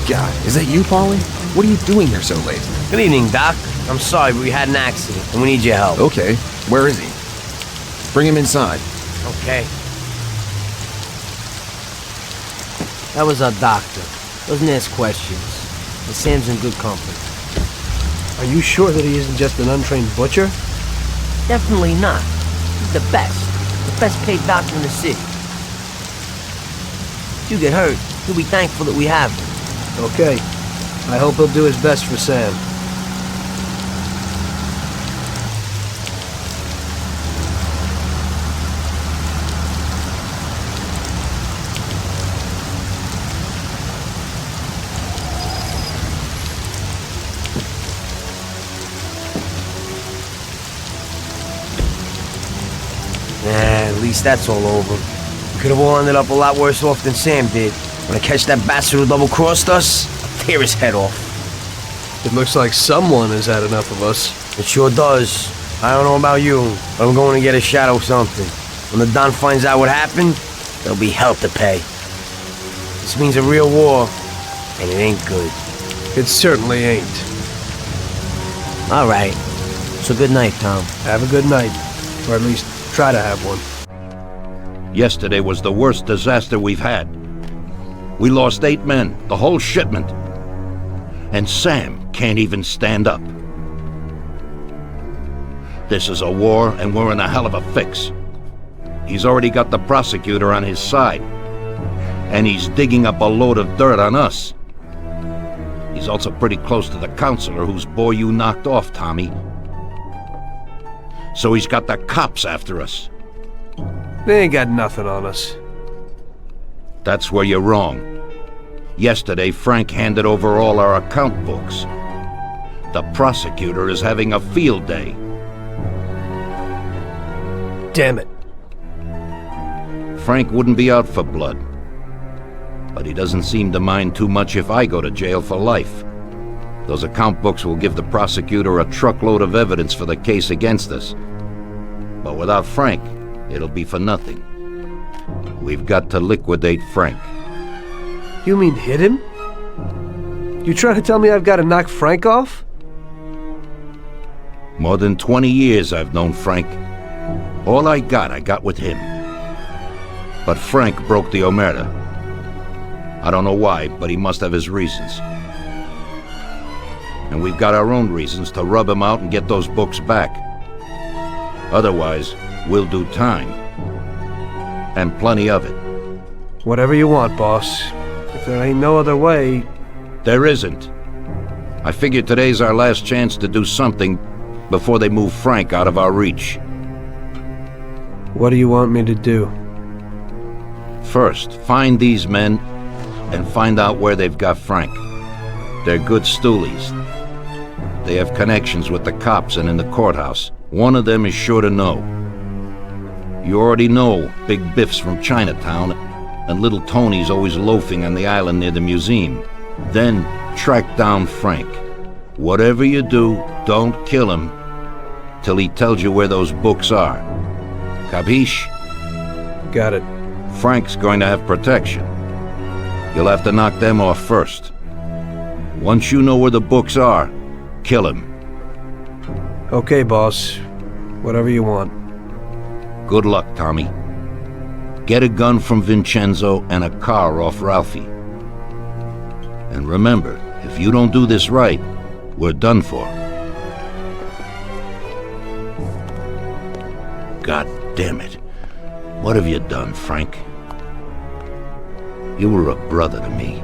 God, is that you, Paulie? What are you doing here so late? Good evening, Doc. I'm sorry, but we had an accident, and we need your help. Okay, where is he? Bring him inside. Okay. That was our doctor. Doesn't ask questions. And Sam's in good company. Are you sure that he isn't just an untrained butcher? Definitely not. He's the best. The best paid doctor in the city. If you get hurt, he'll be thankful that we have him. Okay. I hope he'll do his best for Sam. At least that's all over. We could have all ended up a lot worse off than Sam did. When I catch that bastard who double-crossed us, I'll tear his head off. It looks like someone has had enough of us. It sure does. I don't know about you, but I'm going to get a shot of something. When the Don finds out what happened, there'll be hell to pay. This means a real war, and it ain't good. It certainly ain't. All right. So good night, Tom. Have a good night. Or at least try to have one. Yesterday was the worst disaster we've had. We lost 8 men, the whole shipment. And Sam can't even stand up. This is a war, and we're in a hell of a fix. He's already got the prosecutor on his side. And he's digging up a load of dirt on us. He's also pretty close to the counselor whose boy you knocked off, Tommy. So he's got the cops after us. They ain't got nothing on us. That's where you're wrong. Yesterday, Frank handed over all our account books. The prosecutor is having a field day. Damn it. Frank wouldn't be out for blood. But he doesn't seem to mind too much if I go to jail for life. Those account books will give the prosecutor a truckload of evidence for the case against us. But without Frank, it'll be for nothing. We've got to liquidate Frank. You mean hit him? You trying to tell me I've got to knock Frank off? More than 20 years I've known Frank. All I got with him. But Frank broke the omerta. I don't know why, but he must have his reasons. And we've got our own reasons to rub him out and get those books back. Otherwise, we'll do time. And plenty of it. Whatever you want, boss. If there ain't no other way... There isn't. I figure today's our last chance to do something before they move Frank out of our reach. What do you want me to do? First, find these men and find out where they've got Frank. They're good stoolies. They have connections with the cops and in the courthouse. One of them is sure to know. You already know Big Biff's from Chinatown, and Little Tony's always loafing on the island near the museum. Then track down Frank. Whatever you do, don't kill him till he tells you where those books are. Capiche? Got it. Frank's going to have protection. You'll have to knock them off first. Once you know where the books are, kill him. Okay, boss. Whatever you want. Good luck, Tommy. Get a gun from Vincenzo and a car off Ralphie. And remember, if you don't do this right, we're done for. God damn it. What have you done, Frank? You were a brother to me.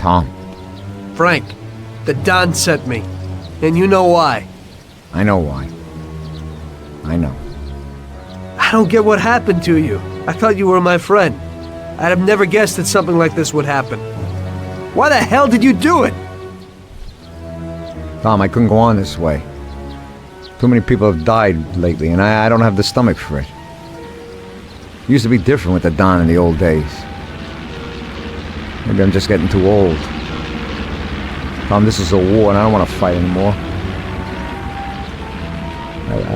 Tom. Frank, the Don sent me. And you know why. I know why. I know. I don't get what happened to you. I thought you were my friend. I'd have never guessed that something like this would happen. Why the hell did you do it? Tom, I couldn't go on this way. Too many people have died lately, and I don't have the stomach for it. It used to be different with the Don in the old days. Maybe I'm just getting too old. Tom, this is a war, and I don't want to fight anymore.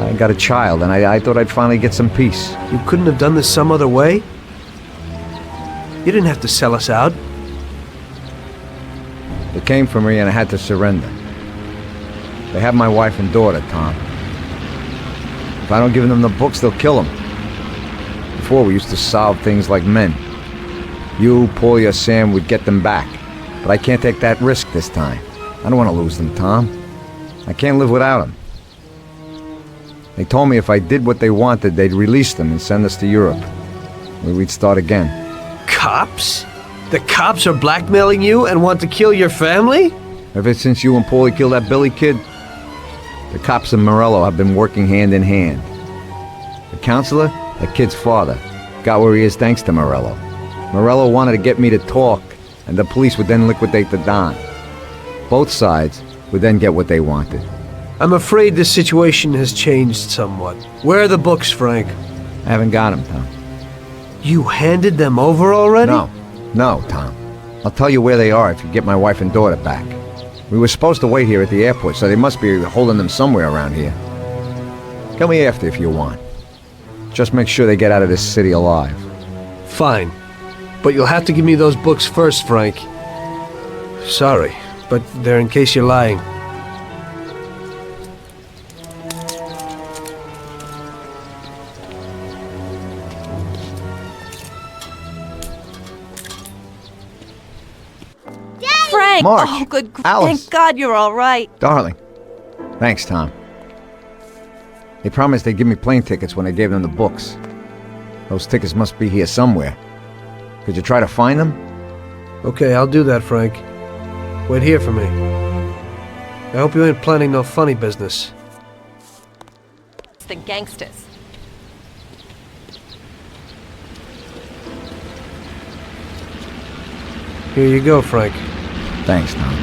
I got a child, and I thought I'd finally get some peace. You couldn't have done this some other way? You didn't have to sell us out. They came for me, and I had to surrender. They have my wife and daughter, Tom. If I don't give them the books, they'll kill them. Before, we used to solve things like men. You, Paulie, or Sam would get them back. But I can't take that risk this time. I don't want to lose them, Tom. I can't live without them. They told me if I did what they wanted, they'd release them and send us to Europe, where we'd start again. Cops? The cops are blackmailing you and want to kill your family? Ever since you and Paulie killed that Billy kid, the cops in Morello have been working hand in hand. The counselor, the kid's father, got where he is thanks to Morello. Morello wanted to get me to talk, and the police would then liquidate the Don. Both sides would then get what they wanted. I'm afraid this situation has changed somewhat. Where are the books, Frank? I haven't got them, Tom. You handed them over already? No, Tom. I'll tell you where they are if you get my wife and daughter back. We were supposed to wait here at the airport, so they must be holding them somewhere around here. Tell me after if you want. Just make sure they get out of this city alive. Fine. But you'll have to give me those books first, Frank. Sorry, but they're in case you're lying. Frank! March! Oh, good. Alice! Thank God you're all right. Darling. Thanks, Tom. They promised they'd give me plane tickets when I gave them the books. Those tickets must be here somewhere. Could you try to find them? Okay, I'll do that, Frank. Wait here for me. I hope you ain't planning no funny business. It's the gangsters. Here you go, Frank. Thanks, Tom.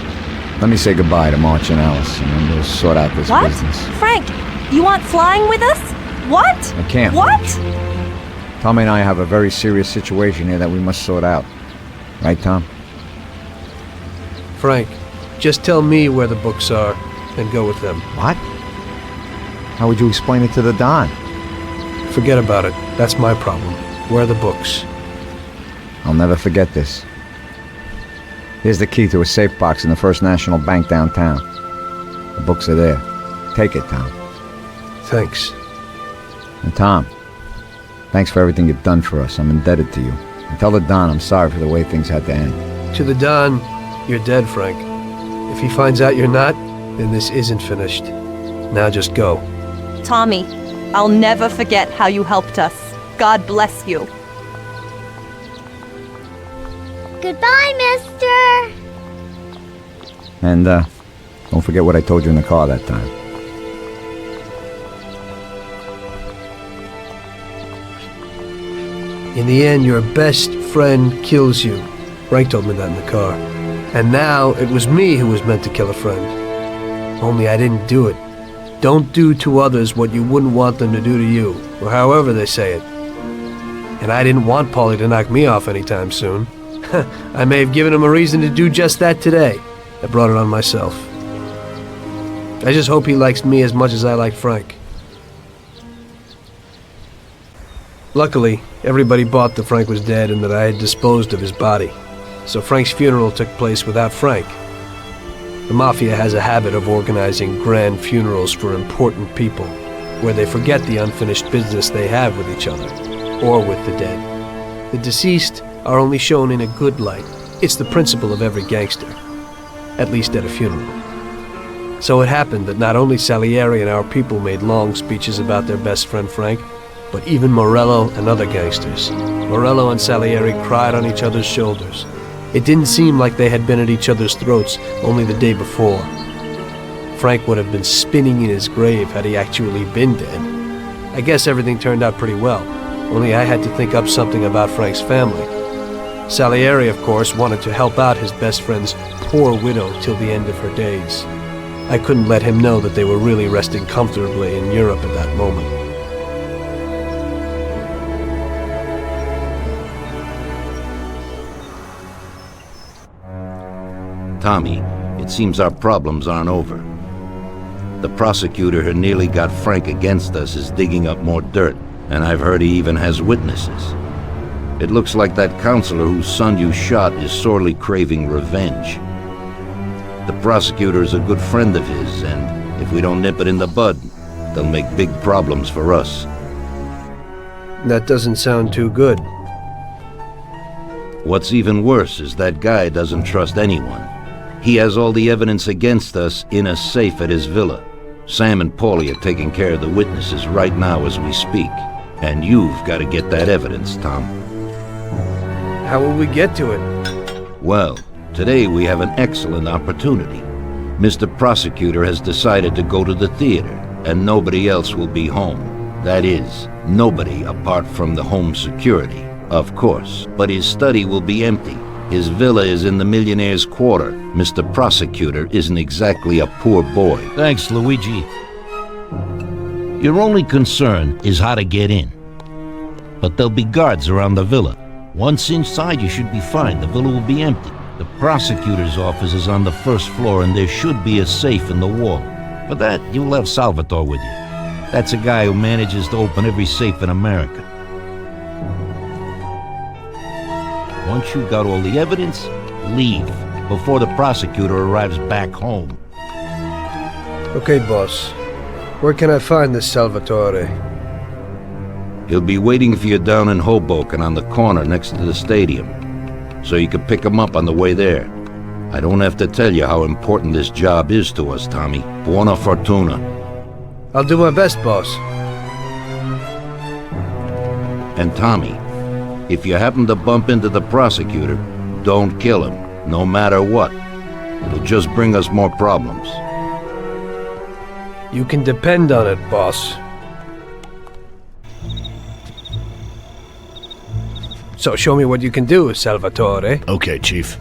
Let me say goodbye to March and Alice, and then we'll sort out this What? business. Frank, you want flying with us? What? I can't. What? Tommy and I have a very serious situation here that we must sort out. Right, Tom? Frank, just tell me where the books are, and go with them. What? How would you explain it to the Don? Forget about it. That's my problem. Where are the books? I'll never forget this. Here's the key to a safe box in the First National Bank downtown. The books are there. Take it, Tom. Thanks. And Tom, thanks for everything you've done for us. I'm indebted to you. And tell the Don I'm sorry for the way things had to end. To the Don, you're dead, Frank. If he finds out you're not, then this isn't finished. Now just go. Tommy, I'll never forget how you helped us. God bless you. Goodbye, mister! And, don't forget what I told you in the car that time. In the end, your best friend kills you. Frank told me that in the car. And now, it was me who was meant to kill a friend. Only I didn't do it. Don't do to others what you wouldn't want them to do to you, or however they say it. And I didn't want Paulie to knock me off anytime soon. I may have given him a reason to do just that today. I brought it on myself. I just hope he likes me as much as I like Frank. Luckily, everybody bought that Frank was dead and that I had disposed of his body. So Frank's funeral took place without Frank. The Mafia has a habit of organizing grand funerals for important people, where they forget the unfinished business they have with each other, or with the dead. The deceased are only shown in a good light. It's the principle of every gangster, at least at a funeral. So it happened that not only Salieri and our people made long speeches about their best friend Frank, but even Morello and other gangsters. Morello and Salieri cried on each other's shoulders. It didn't seem like they had been at each other's throats only the day before. Frank would have been spinning in his grave had he actually been dead. I guess everything turned out pretty well, only I had to think up something about Frank's family. Salieri, of course, wanted to help out his best friend's poor widow till the end of her days. I couldn't let him know that they were really resting comfortably in Europe at that moment. Tommy, it seems our problems aren't over. The prosecutor who nearly got Frank against us is digging up more dirt, and I've heard he even has witnesses. It looks like that counselor whose son you shot is sorely craving revenge. The prosecutor is a good friend of his, and if we don't nip it in the bud, they'll make big problems for us. That doesn't sound too good. What's even worse is that guy doesn't trust anyone. He has all the evidence against us in a safe at his villa. Sam and Paulie are taking care of the witnesses right now as we speak. And you've got to get that evidence, Tom. How will we get to it? Well, today we have an excellent opportunity. Mr. Prosecutor has decided to go to the theater, and nobody else will be home. That is, nobody apart from the home security, of course. But his study will be empty. His villa is in the Millionaire's Quarter. Mr. Prosecutor isn't exactly a poor boy. Thanks, Luigi. Your only concern is how to get in. But there'll be guards around the villa. Once inside, you should be fine. The villa will be empty. The prosecutor's office is on the first floor, and there should be a safe in the wall. For that, you'll have Salvatore with you. That's a guy who manages to open every safe in America. Once you got all the evidence, leave before the prosecutor arrives back home. Okay, boss. Where can I find this Salvatore? He'll be waiting for you down in Hoboken on the corner next to the stadium, so you can pick him up on the way there. I don't have to tell you how important this job is to us, Tommy. Buona fortuna. I'll do my best, boss. And Tommy, if you happen to bump into the prosecutor, don't kill him, no matter what. It'll just bring us more problems. You can depend on it, boss. So show me what you can do, Salvatore. Okay, Chief.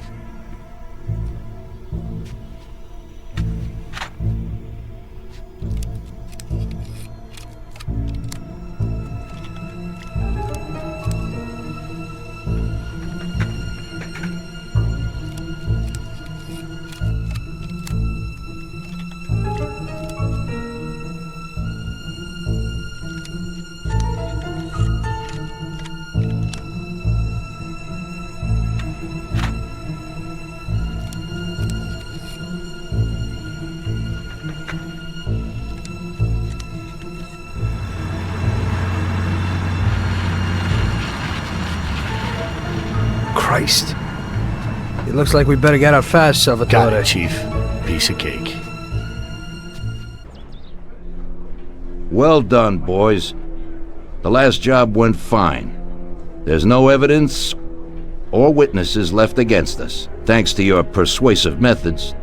Christ. It looks like we better get out fast, Salvatore. Got it, Chief. Piece of cake. Well done, boys. The last job went fine. There's no evidence or witnesses left against us. Thanks to your persuasive methods,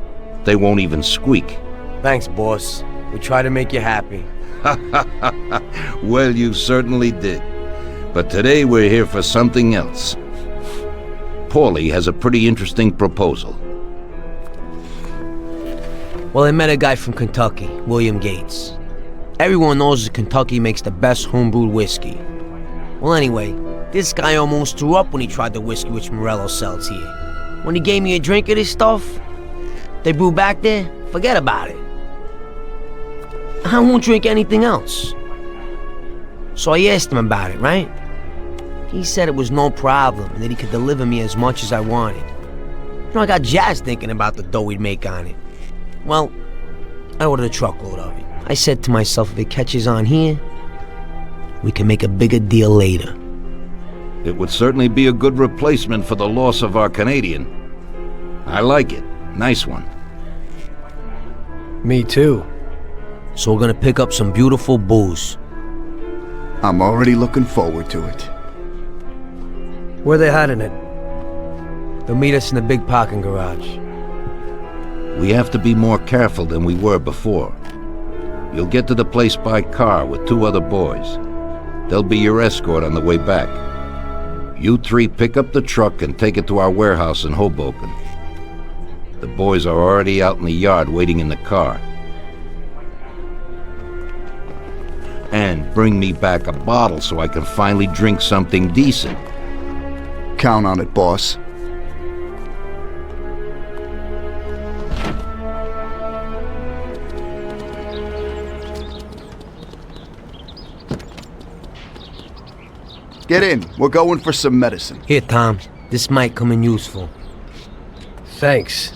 they won't even squeak. Thanks, boss. We try to make you happy. Well, you certainly did. But today we're here for something else. Paulie has a pretty interesting proposal. Well, I met a guy from Kentucky, William Gates. Everyone knows that Kentucky makes the best homebrewed whiskey. Well, anyway, this guy almost threw up when he tried the whiskey which Morello sells here. When he gave me a drink of this stuff they brew back there, forget about it. I won't drink anything else. So I asked him about it, right? He said it was no problem and that he could deliver me as much as I wanted. You know, I got jazzed thinking about the dough we'd make on it. Well, I ordered a truckload of it. I said to myself, if it catches on here, we can make a bigger deal later. It would certainly be a good replacement for the loss of our Canadian. I like it. Nice one. Me too. So we're gonna pick up some beautiful booze. I'm already looking forward to it. Where they hiding it? They'll meet us in the big parking garage. We have to be more careful than we were before. You'll get to the place by car with 2 other boys. They'll be your escort on the way back. You 3 pick up the truck and take it to our warehouse in Hoboken. The boys are already out in the yard waiting in the car. And bring me back a bottle so I can finally drink something decent. Count on it, boss. Get in. We're going for some medicine. Here, Tom. This might come in useful. Thanks.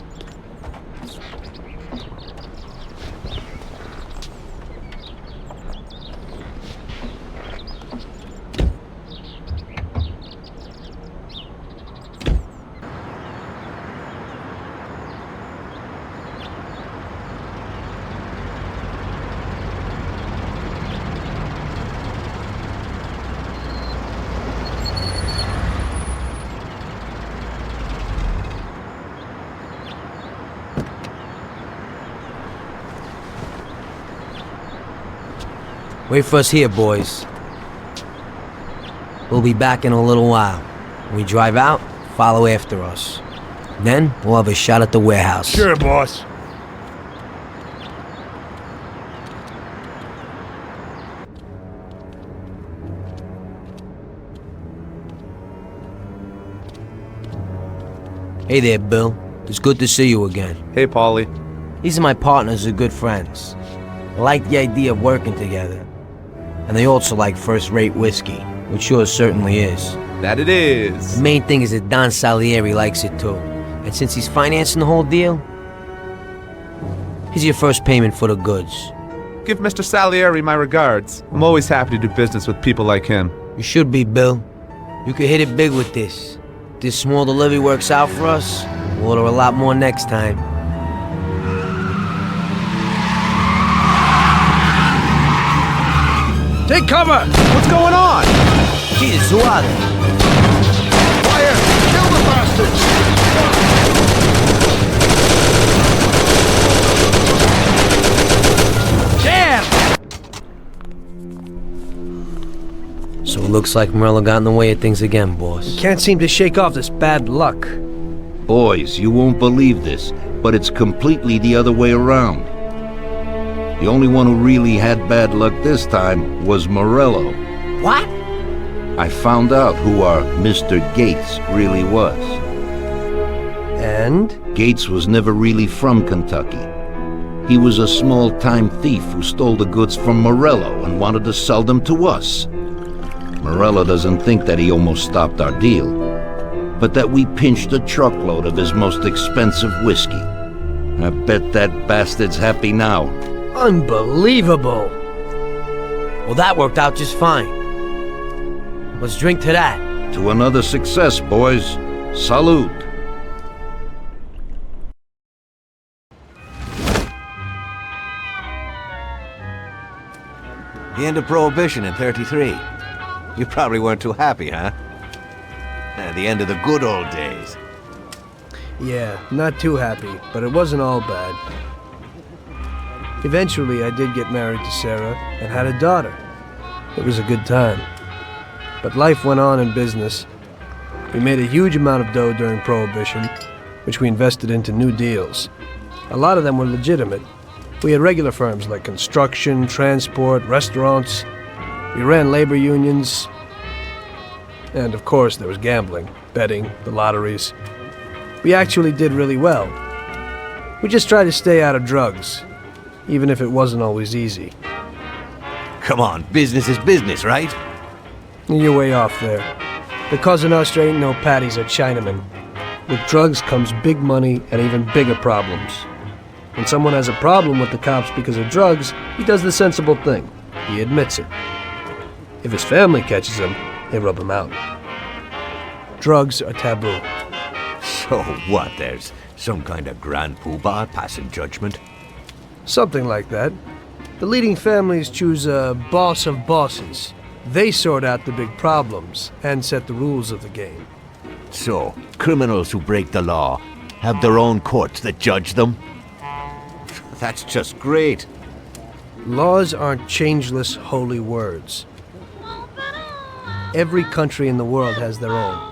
Wait for us here, boys. We'll be back in a little while. When we drive out, follow after us. Then, we'll have a shot at the warehouse. Sure, boss. Hey there, Bill. It's good to see you again. Hey, Paulie. These are my partners who are good friends. I like the idea of working together. And they also like first-rate whiskey, which yours certainly is. That it is. The main thing is that Don Salieri likes it too. And since he's financing the whole deal, here's your first payment for the goods. Give Mr. Salieri my regards. I'm always happy to do business with people like him. You should be, Bill. You could hit it big with this. If this small delivery works out for us, we'll order a lot more next time. Take cover! What's going on? Jesus, who are they? Fire! Kill the bastards! Damn! So it looks like Morello got in the way of things again, boss. Can't seem to shake off this bad luck. Boys, you won't believe this, but it's completely the other way around. The only one who really had bad luck this time was Morello. What? I found out who our Mr. Gates really was. And? Gates was never really from Kentucky. He was a small-time thief who stole the goods from Morello and wanted to sell them to us. Morello doesn't think that he almost stopped our deal, but that we pinched a truckload of his most expensive whiskey. I bet that bastard's happy now. Unbelievable! Well, that worked out just fine. Let's drink to that. To another success, boys. Salute. The end of Prohibition in '33. You probably weren't too happy, huh? The end of the good old days. Yeah, not too happy, but it wasn't all bad. Eventually, I did get married to Sarah and had a daughter. It was a good time. But life went on in business. We made a huge amount of dough during Prohibition, which we invested into new deals. A lot of them were legitimate. We had regular firms like construction, transport, restaurants. We ran labor unions. And of course, there was gambling, betting, the lotteries. We actually did really well. We just tried to stay out of drugs, even if it wasn't always easy. Come on, business is business, right? You're way off there. The Cosa Nostra ain't no patties or Chinamen. With drugs comes big money and even bigger problems. When someone has a problem with the cops because of drugs, he does the sensible thing. He admits it. If his family catches him, they rub him out. Drugs are taboo. So what, there's some kind of grand poobah passing judgment? Something like that. The leading families choose a boss of bosses. They sort out the big problems and set the rules of the game. So, criminals who break the law have their own courts that judge them? That's just great. Laws aren't changeless holy words. Every country in the world has their own.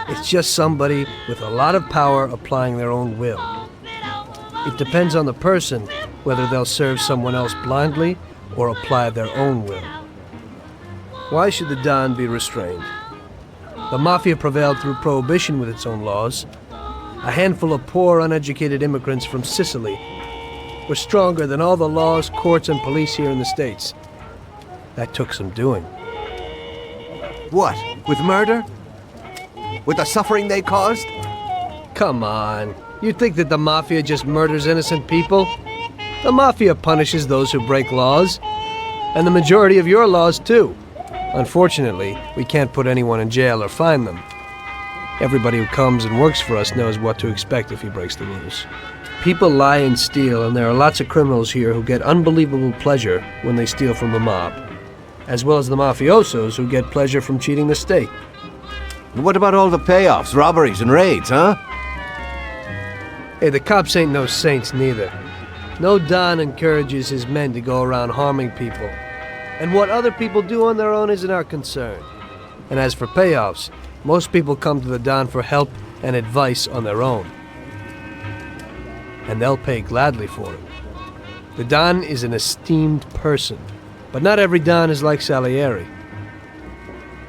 It's just somebody with a lot of power applying their own will. It depends on the person whether they'll serve someone else blindly or apply their own will. Why should the Don be restrained? The Mafia prevailed through Prohibition with its own laws. A handful of poor, uneducated immigrants from Sicily were stronger than all the laws, courts, and police here in the States. That took some doing. What? With murder? With the suffering they caused? Come on. You think that the Mafia just murders innocent people? The Mafia punishes those who break laws. And the majority of your laws, too. Unfortunately, we can't put anyone in jail or fine them. Everybody who comes and works for us knows what to expect if he breaks the rules. People lie and steal, and there are lots of criminals here who get unbelievable pleasure when they steal from the mob, as well as the mafiosos who get pleasure from cheating the state. What about all the payoffs, robberies, and raids, huh? Hey, the cops ain't no saints neither. No Don encourages his men to go around harming people. And what other people do on their own isn't our concern. And as for payoffs, most people come to the Don for help and advice on their own. And they'll pay gladly for it. The Don is an esteemed person, but not every Don is like Salieri.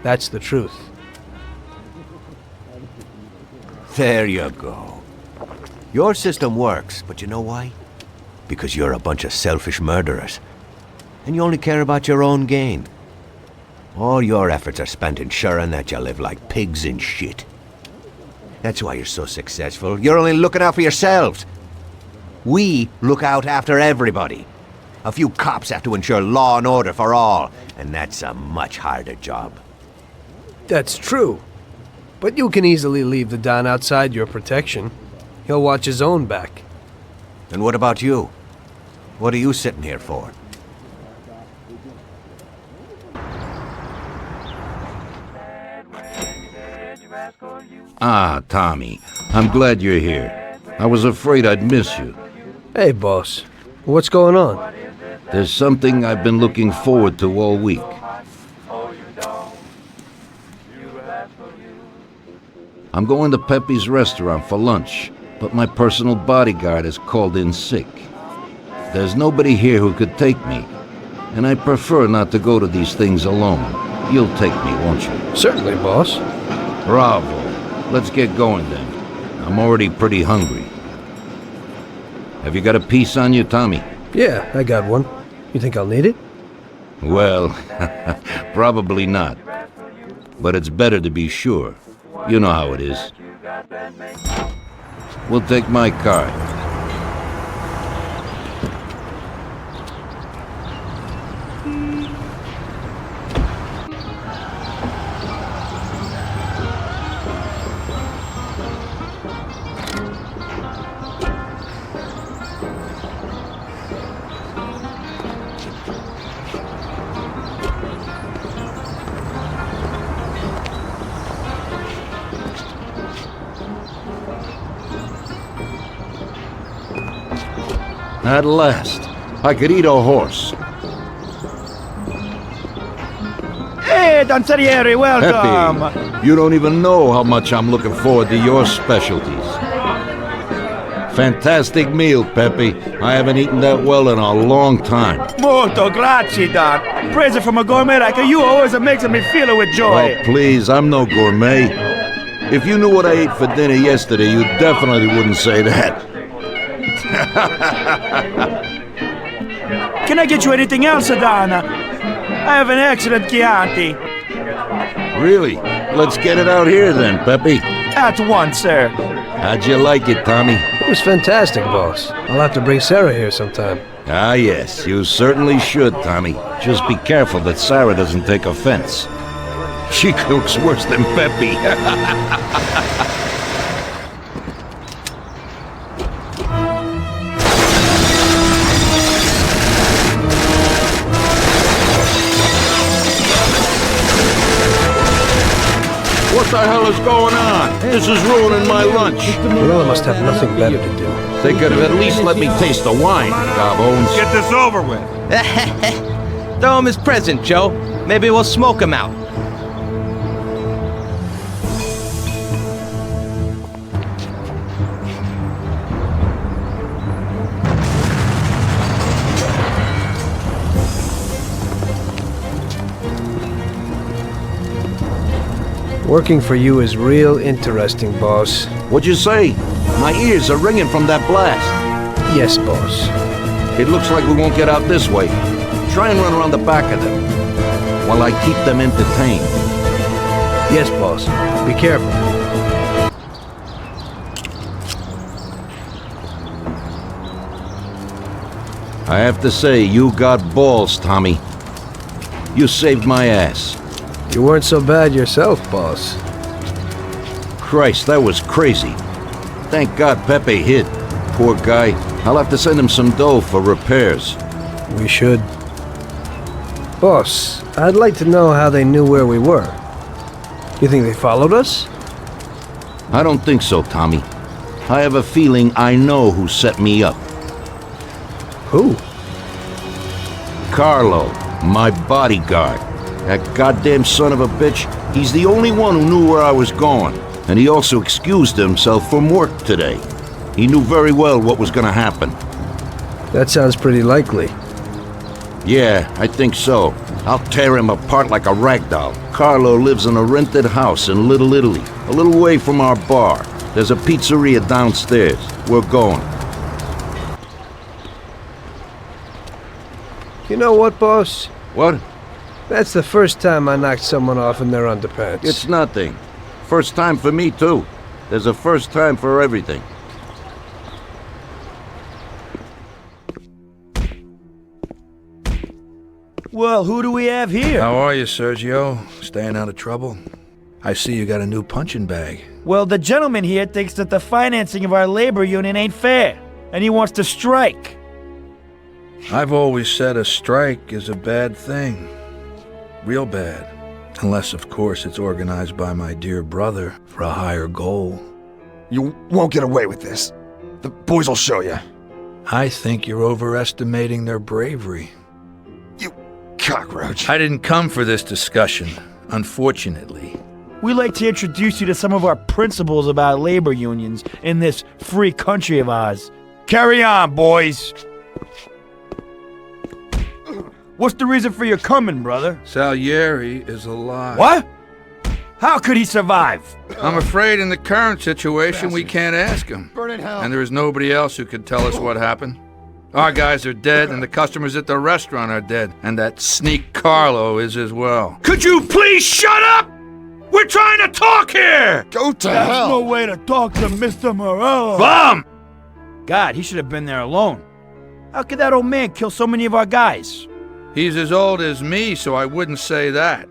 That's the truth. There you go. Your system works, but you know why? Because you're a bunch of selfish murderers. and you only care about your own gain. All your efforts are spent ensuring that you live like pigs in shit. That's why you're so successful. You're only looking out for yourselves. We look out after everybody. A few cops have to ensure law and order for all, and that's a much harder job. That's true. But you can easily leave the Don outside your protection. He'll watch his own back. And what about you? What are you sitting here for? Ah, Tommy. I'm glad you're here. I was afraid I'd miss you. Hey, boss. What's going on? There's something I've been looking forward to all week. I'm going to Pepe's restaurant for lunch, but my personal bodyguard is called in sick. There's nobody here who could take me, and I prefer not to go to these things alone. You'll take me, won't you? Certainly, boss. Bravo. Let's get going then. I'm already pretty hungry. Have you got a piece on you, Tommy? Yeah, I got one. You think I'll need it? Well, probably not. But it's better to be sure. You know how it is. We'll take my card. At last, I could eat a horse. Hey, Danzarieri, welcome! Pepe, you don't even know how much I'm looking forward to your specialties. Fantastic meal, Pepe. I haven't eaten that well in a long time. Molto grazie, Don. Praise from a gourmet like you always makes me feel with joy. Oh, please, I'm no gourmet. If you knew what I ate for dinner yesterday, you definitely wouldn't say that. Can I get you anything else, Don? I have an excellent Chianti. Really? Let's get it out here then, Pepe. At once, sir. How'd you like it, Tommy? It was fantastic, boss. I'll have to bring Sarah here sometime. Ah, yes, you certainly should, Tommy. Just be careful that Sarah doesn't take offense. She cooks worse than Pepe. What the hell is going on? This is ruining my lunch. Morella must have nothing better to do. They could have at least let me taste the wine, Gobbones. Get this over with. Throw him his present, Joe. Maybe we'll smoke him out. Working for you is real interesting, boss. What'd you say? My ears are ringing from that blast. Yes, boss. It looks like we won't get out this way. Try and run around the back of them, while I keep them entertained. Yes, boss. Be careful. I have to say, you got balls, Tommy. You saved my ass. You weren't so bad yourself, boss. Christ, that was crazy. Thank God Pepe hid. Poor guy. I'll have to send him some dough for repairs. We should. Boss, I'd like to know how they knew where we were. You think they followed us? I don't think so, Tommy. I have a feeling I know who set me up. Who? Carlo, my bodyguard. That goddamn son of a bitch, he's the only one who knew where I was going. And he also excused himself from work today. He knew very well what was gonna happen. That sounds pretty likely. Yeah, I think so. I'll tear him apart like a rag doll. Carlo lives in a rented house in Little Italy, a little way from our bar. There's a pizzeria downstairs. We're going. You know what, boss? What? That's the first time I knocked someone off in their underpants. It's nothing. First time for me, too. There's a first time for everything. Well, who do we have here? How are you, Sergio? Staying out of trouble? I see you got a new punching bag. Well, the gentleman here thinks that the financing of our labor union ain't fair, and he wants to strike. I've always said a strike is a bad thing. Real bad. Unless, of course, it's organized by my dear brother for a higher goal. You won't get away with this. The boys will show you. I think you're overestimating their bravery. You cockroach. I didn't come for this discussion, unfortunately. We'd like to introduce you to some of our principles about labor unions in this free country of ours. Carry on, boys. What's the reason for your coming, brother? Salieri is alive. What? How could he survive? I'm afraid in the current situation we can't ask him. Burn in hell. And there is nobody else who could tell us what happened. Our guys are dead, and the customers at the restaurant are dead. And that sneak Carlo is as well. Could you please shut up? We're trying to talk here! Go to That's hell. no way to talk to Mr. Morello. Bum! God, he should have been there alone. How could that old man kill so many of our guys? He's as old as me, so I wouldn't say that.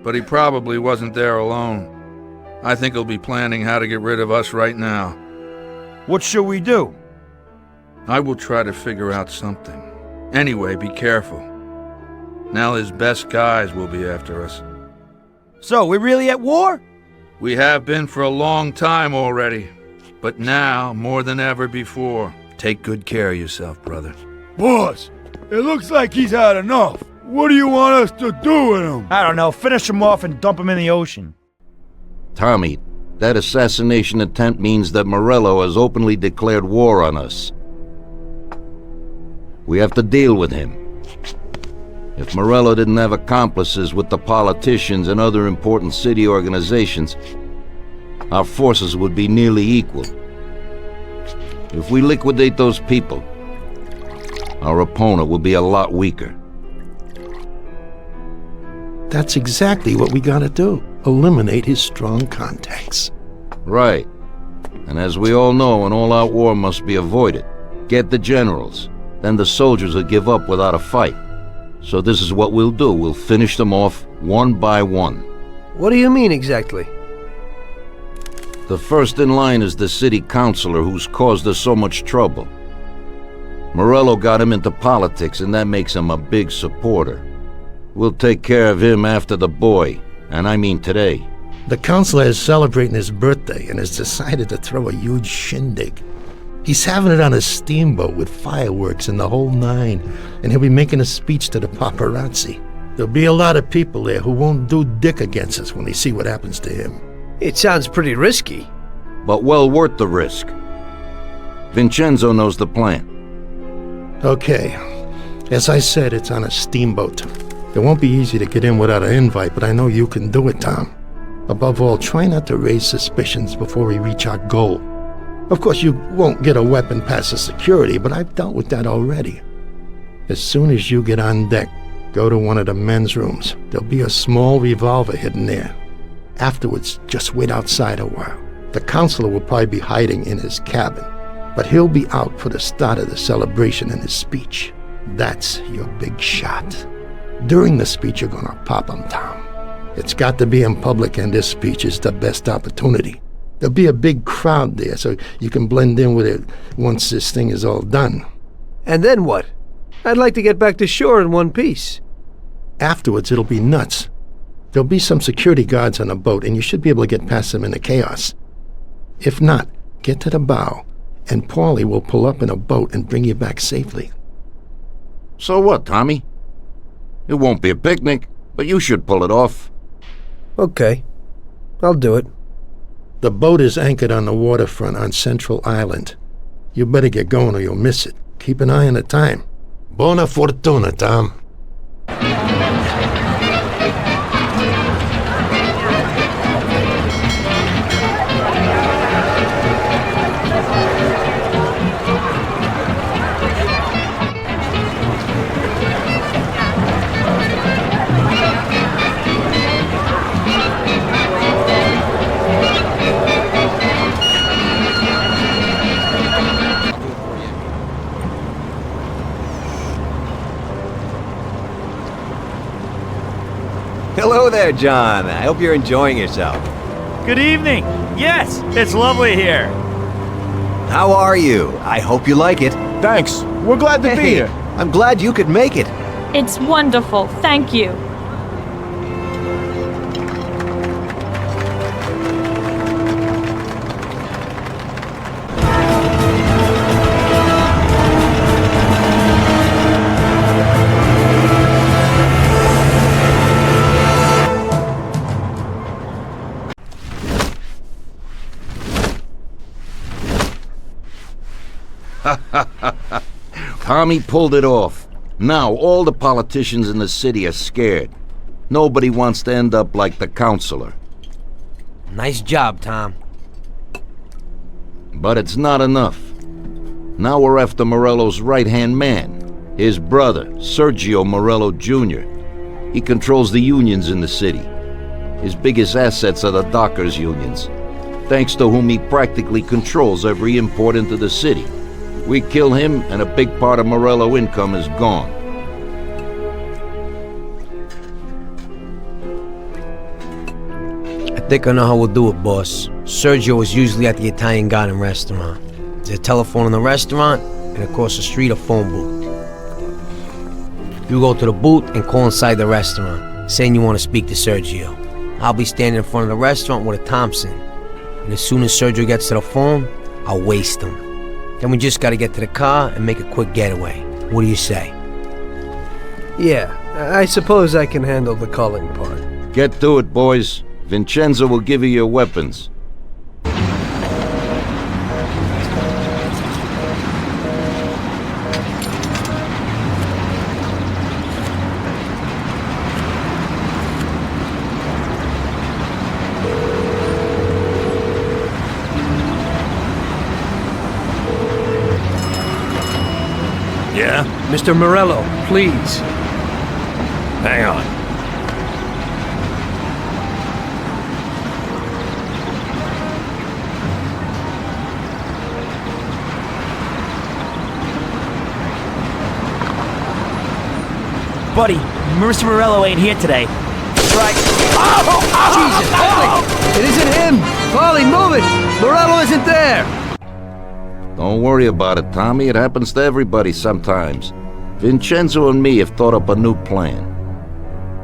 But he probably wasn't there alone. I think he'll be planning how to get rid of us right now. What should we do? I will try to figure out something. Anyway, be careful. Now his best guys will be after us. So, we're really at war? We have been for a long time already. But now, more than ever before. Take good care of yourself, brother. Boss, it looks like he's had enough. What do you want us to do with him? I don't know, finish him off and dump him in the ocean. Tommy, that assassination attempt means that Morello has openly declared war on us. We have to deal with him. If Morello didn't have accomplices with the politicians and other important city organizations, our forces would be nearly equal. If we liquidate those people, our opponent will be a lot weaker. That's exactly what we gotta do. Eliminate his strong contacts. Right. And as we all know, an all-out war must be avoided. Get the generals. Then the soldiers will give up without a fight. So this is what we'll do. We'll finish them off one by one. What do you mean exactly? The first in line is the city councilor who's caused us so much trouble. Morello got him into politics, and that makes him a big supporter. We'll take care of him after the boy, and I mean today. The councilor is celebrating his birthday and has decided to throw a huge shindig. He's having it on a steamboat with fireworks and the whole nine, and he'll be making a speech to the paparazzi. There'll be a lot of people there who won't do dick against us when they see what happens to him. It sounds pretty risky. But well worth the risk. Vincenzo knows the plan. Okay. As I said, it's on a steamboat. It won't be easy to get in without an invite, but I know you can do it, Tom. Above all, try not to raise suspicions before we reach our goal. Of course, you won't get a weapon past the security, but I've dealt with that already. As soon as you get on deck, go to one of the men's rooms. There'll be a small revolver hidden there. Afterwards, just wait outside a while. The counselor will probably be hiding in his cabin, but he'll be out for the start of the celebration and his speech. That's your big shot. During the speech, you're gonna pop him, Tom. It's got to be in public, and this speech is the best opportunity. There'll be a big crowd there, so you can blend in with it once this thing is all done. And then what? I'd like to get back to shore in one piece. Afterwards, it'll be nuts. There'll be some security guards on the boat, and you should be able to get past them in the chaos. If not, get to the bow, and Paulie will pull up in a boat and bring you back safely. So what, Tommy? It won't be a picnic, but you should pull it off. Okay. I'll do it. The boat is anchored on the waterfront on Central Island. You better get going or you'll miss it. Keep an eye on the time. Buona fortuna, Tom. Hello there, John. I hope you're enjoying yourself. Good evening. Yes, it's lovely here. How are you? I hope you like it. Thanks. We're glad to be here. I'm glad you could make it. It's wonderful. Thank you. Tommy pulled it off. Now all the politicians in the city are scared. Nobody wants to end up like the counselor. Nice job, Tom. But it's not enough. Now we're after Morello's right-hand man, his brother, Sergio Morello Jr. He controls the unions in the city. His biggest assets are the dockers' unions, thanks to whom he practically controls every import into the city. We kill him, and a big part of Morello income is gone. I think I know how we'll do it, boss. Sergio is usually at the Italian Garden restaurant. There's a telephone in the restaurant, and across the street a phone booth. You go to the booth and call inside the restaurant, saying you want to speak to Sergio. I'll be standing in front of the restaurant with a Thompson, and as soon as Sergio gets to the phone, I'll waste him. Then we just gotta get to the car and make a quick getaway. What do you say? Yeah, I suppose I can handle the calling part. Get to it, boys. Vincenzo will give you your weapons. Yeah? Mr. Morello, please. Hang on. Buddy, Mr. Morello ain't here today. Right. Jesus, Paulie! It isn't him! Paulie, move it! Morello isn't there! Don't worry about it, Tommy. It happens to everybody sometimes. Vincenzo and me have thought up a new plan.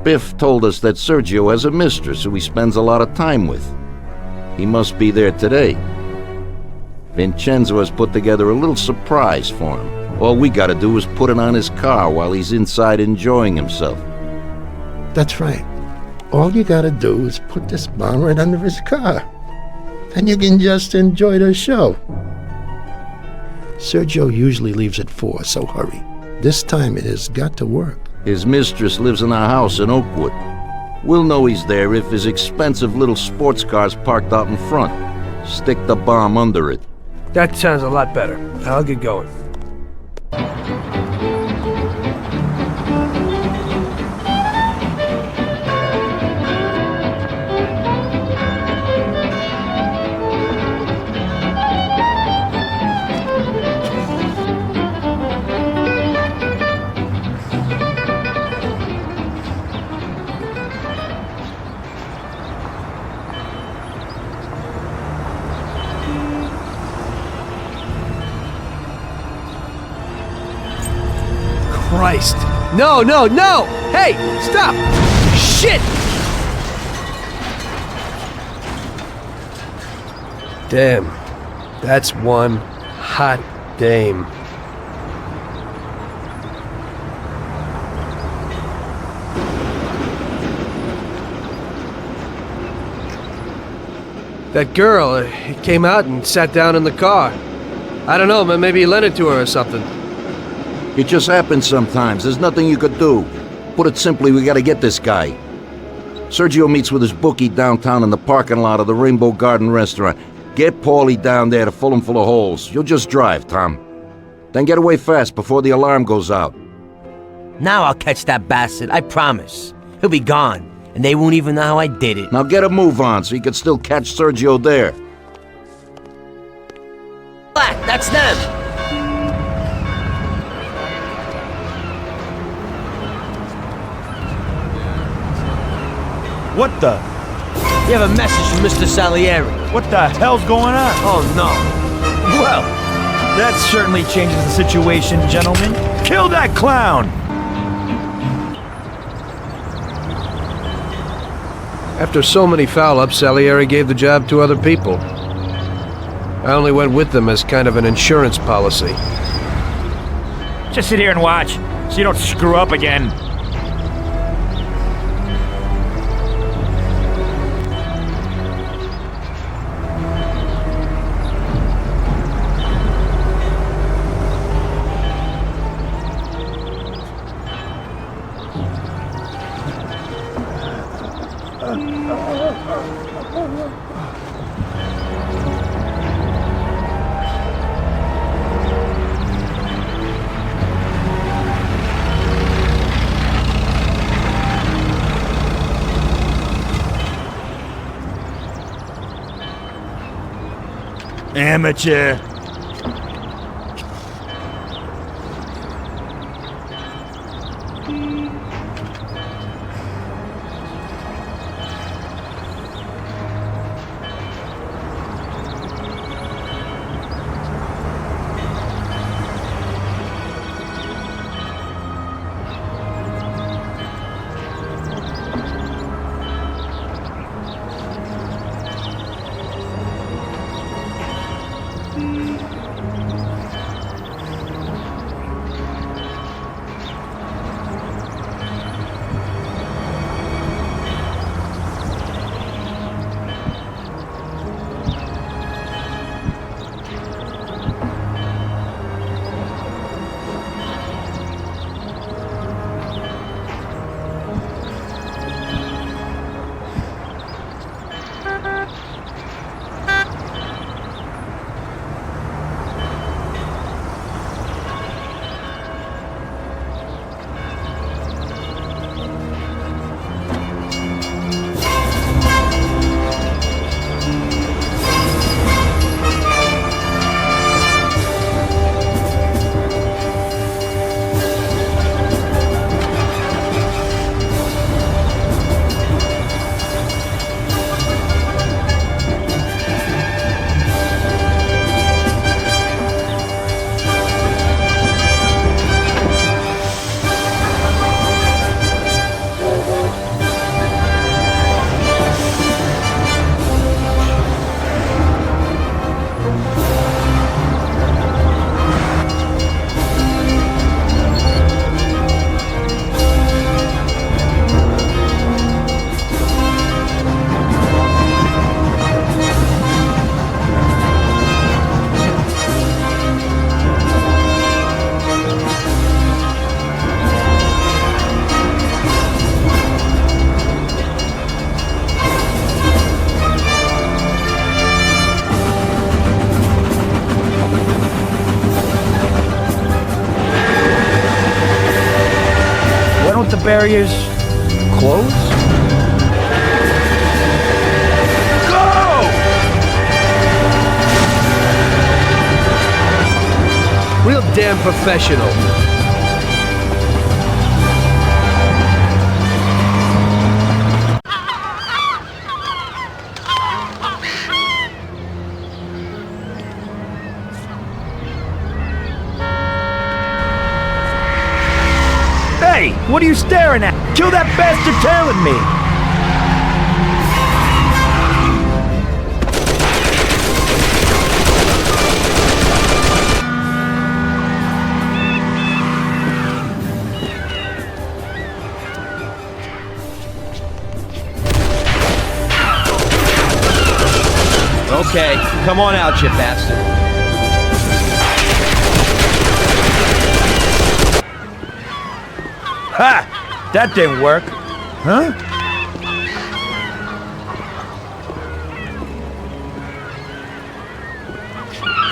Biff told us that Sergio has a mistress who he spends a lot of time with. He must be there today. Vincenzo has put together a little surprise for him. All we gotta do is put it on his car while he's inside enjoying himself. That's right. All you gotta do is put this bomb right under his car. And you can just enjoy the show. Sergio usually leaves at 4, so hurry. This time it has got to work. His mistress lives in our house in Oakwood. We'll know he's there if his expensive little sports car's parked out in front. Stick the bomb under it. That sounds a lot better. I'll get going. Christ. No, no, no! Hey, stop! Shit! Damn. That's one hot dame. That girl came out and sat down in the car. I don't know, maybe he lent it to her or something. It just happens sometimes. There's nothing you could do. Put it simply, we gotta get this guy. Sergio meets with his bookie downtown in the parking lot of the Rainbow Garden restaurant. Get Paulie down there to fill him full of holes. You'll just drive, Tom. Then get away fast before the alarm goes out. Now I'll catch that bastard, I promise. He'll be gone, and they won't even know how I did it. Now get a move on so you can still catch Sergio there. Black, that's them! What the? You have a message from Mr. Salieri. What the hell's going on? Oh, no. Well, that certainly changes the situation, gentlemen. Kill that clown! After so many foul-ups, Salieri gave the job to other people. I only went with them as kind of an insurance policy. Just sit here and watch, so you don't screw up again. Amateur. Barriers close? Go! Real damn professional. Hey, what are you staring at? Kill that bastard tailing me! Okay, come on out, you bastard. Ha! That didn't work. Huh?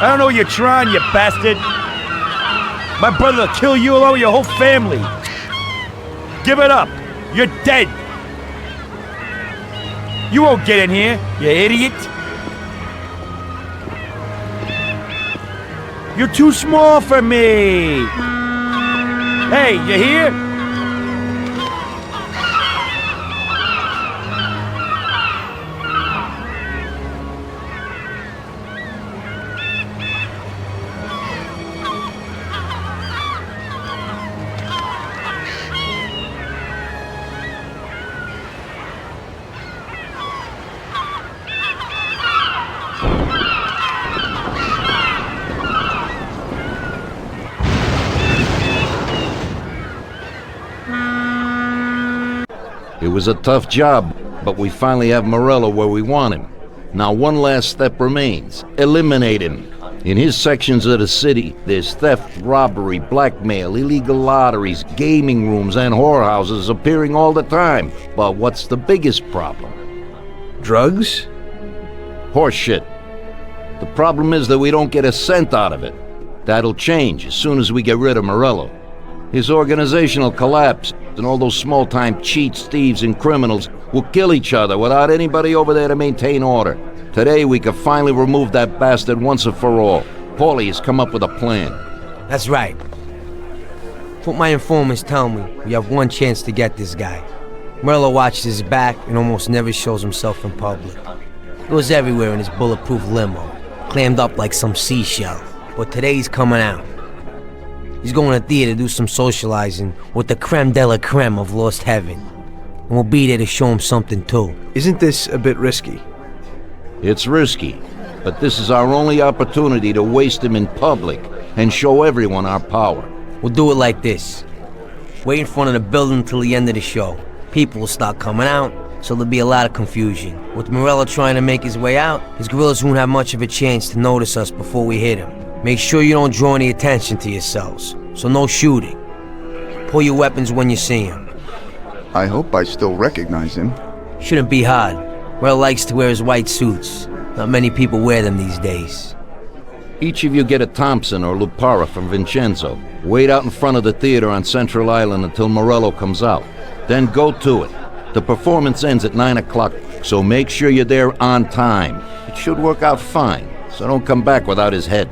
I don't know what you're trying, you bastard. My brother will kill you along with your whole family. Give it up. You're dead. You won't get in here, you idiot. You're too small for me. Hey, you here? was a tough job, but we finally have Morello where we want him. Now one last step remains. Eliminate him. In his sections of the city, there's theft, robbery, blackmail, illegal lotteries, gaming rooms, and whorehouses appearing all the time. But what's the biggest problem? Drugs? Horseshit. The problem is that we don't get a cent out of it. That'll change as soon as we get rid of Morello. His organization will collapse, and all those small-time cheats, thieves, and criminals will kill each other without anybody over there to maintain order. Today we can finally remove that bastard once and for all. Paulie has come up with a plan. That's right. What my informants tell me, we have one chance to get this guy. Morello watches his back and almost never shows himself in public. Goes everywhere in his bulletproof limo, clammed up like some seashell. But today he's coming out. He's going to theater to do some socializing with the creme de la creme of Lost Heaven. And we'll be there to show him something too. Isn't this a bit risky? It's risky, but this is our only opportunity to waste him in public and show everyone our power. We'll do it like this. Wait in front of the building until the end of the show. People will start coming out, so there'll be a lot of confusion. With Morello trying to make his way out, his guerrillas won't have much of a chance to notice us before we hit him. Make sure you don't draw any attention to yourselves, so no shooting. Pull your weapons when you see him. I hope I still recognize him. Shouldn't be hard. Morello likes to wear his white suits. Not many people wear them these days. Each of you get a Thompson or Lupara from Vincenzo. Wait out in front of the theater on Central Island until Morello comes out. Then go to it. The performance ends at 9 o'clock, so make sure you're there on time. It should work out fine, so don't come back without his head.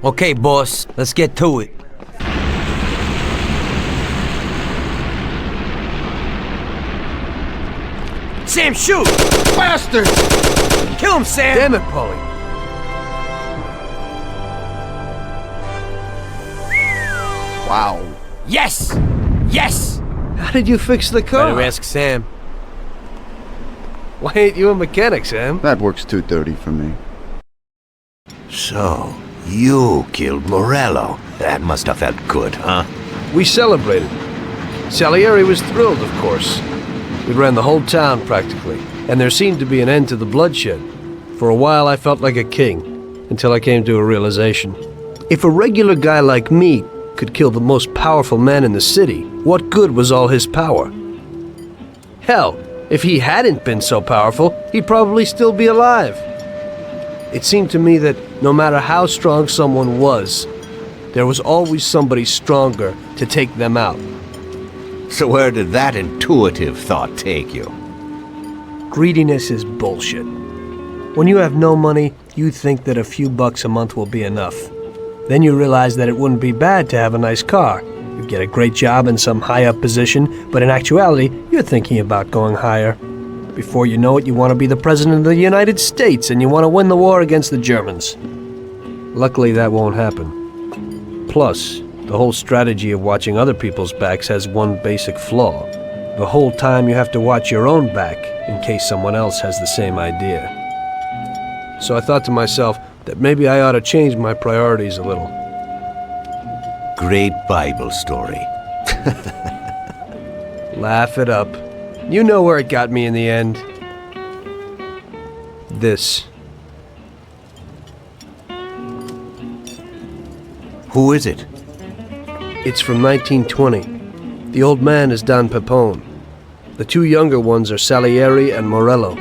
Okay, boss, let's get to it. Sam, shoot! Bastards! Kill him, Sam! Damn it, Paulie. Wow. Yes! Yes! How did you fix the car? Better ask Sam. Why ain't you a mechanic, Sam? That works too dirty for me. So, you killed Morello. That must have felt good, huh? We celebrated. Salieri was thrilled, of course. We ran the whole town, practically, and there seemed to be an end to the bloodshed. For a while, I felt like a king, until I came to a realization. If a regular guy like me could kill the most powerful man in the city, what good was all his power? Hell, if he hadn't been so powerful, he'd probably still be alive. It seemed to me that no matter how strong someone was, there was always somebody stronger to take them out. So where did that intuitive thought take you? Greediness is bullshit. When you have no money, you think that a few bucks a month will be enough. Then you realize that it wouldn't be bad to have a nice car. You get a great job in some high-up position, but in actuality, you're thinking about going higher. Before you know it, you want to be the President of the United States, and you want to win the war against the Germans. Luckily, that won't happen. Plus, the whole strategy of watching other people's backs has one basic flaw. The whole time you have to watch your own back in case someone else has the same idea. So I thought to myself that maybe I ought to change my priorities a little. Great Bible story. Laugh it up. You know where it got me in the end. This. Who is it? It's from 1920. The old man is Don Pepone. The two younger ones are Salieri and Morello.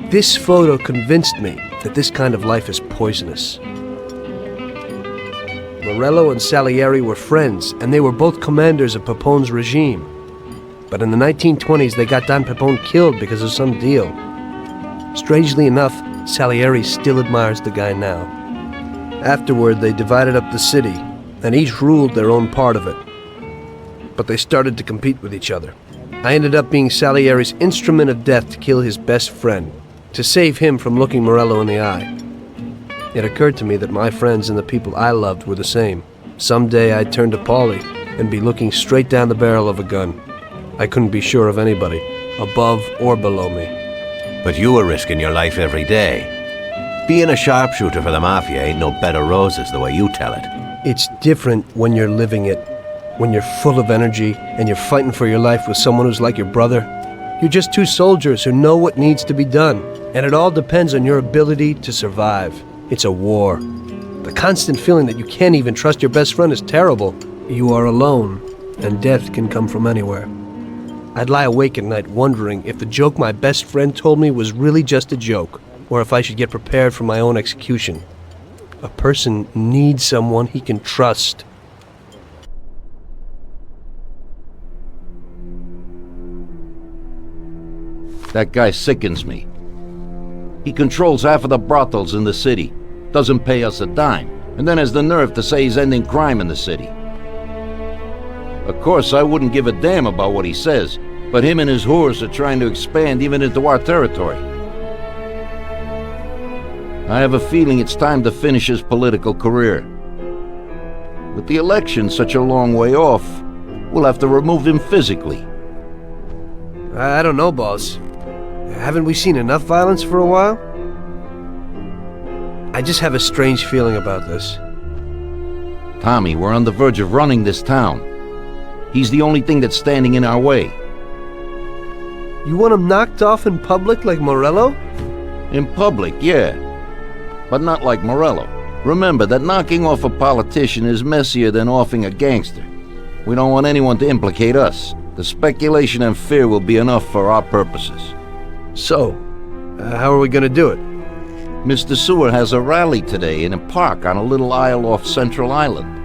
This photo convinced me that this kind of life is poisonous. Morello and Salieri were friends, and they were both commanders of Pepone's regime. But in the 1920s, they got Don Pepone killed because of some deal. Strangely enough, Salieri still admires the guy now. Afterward, they divided up the city, and each ruled their own part of it. But they started to compete with each other. I ended up being Salieri's instrument of death to kill his best friend, to save him from looking Morello in the eye. It occurred to me that my friends and the people I loved were the same. Someday I'd turn to Paulie and be looking straight down the barrel of a gun. I couldn't be sure of anybody, above or below me. But you were risking your life every day. Being a sharpshooter for the Mafia ain't no bed of roses the way you tell it. It's different when you're living it. When you're full of energy and you're fighting for your life with someone who's like your brother, you're just two soldiers who know what needs to be done, and it all depends on your ability to survive. It's a war. The constant feeling that you can't even trust your best friend is terrible. You are alone, and death can come from anywhere. I'd lie awake at night wondering if the joke my best friend told me was really just a joke, or if I should get prepared for my own execution. A person needs someone he can trust. That guy sickens me. He controls half of the brothels in the city, doesn't pay us a dime, and then has the nerve to say he's ending crime in the city. Of course, I wouldn't give a damn about what he says, but him and his whores are trying to expand even into our territory. I have a feeling it's time to finish his political career. With the election such a long way off, we'll have to remove him physically. I don't know, boss. Haven't we seen enough violence for a while? I just have a strange feeling about this. Tommy, we're on the verge of running this town. He's the only thing that's standing in our way. You want him knocked off in public like Morello? In public, yeah. But not like Morello. Remember that knocking off a politician is messier than offing a gangster. We don't want anyone to implicate us. The speculation and fear will be enough for our purposes. So, how are we gonna do it? Mr. Sewer has a rally today in a park on a little isle off Central Island.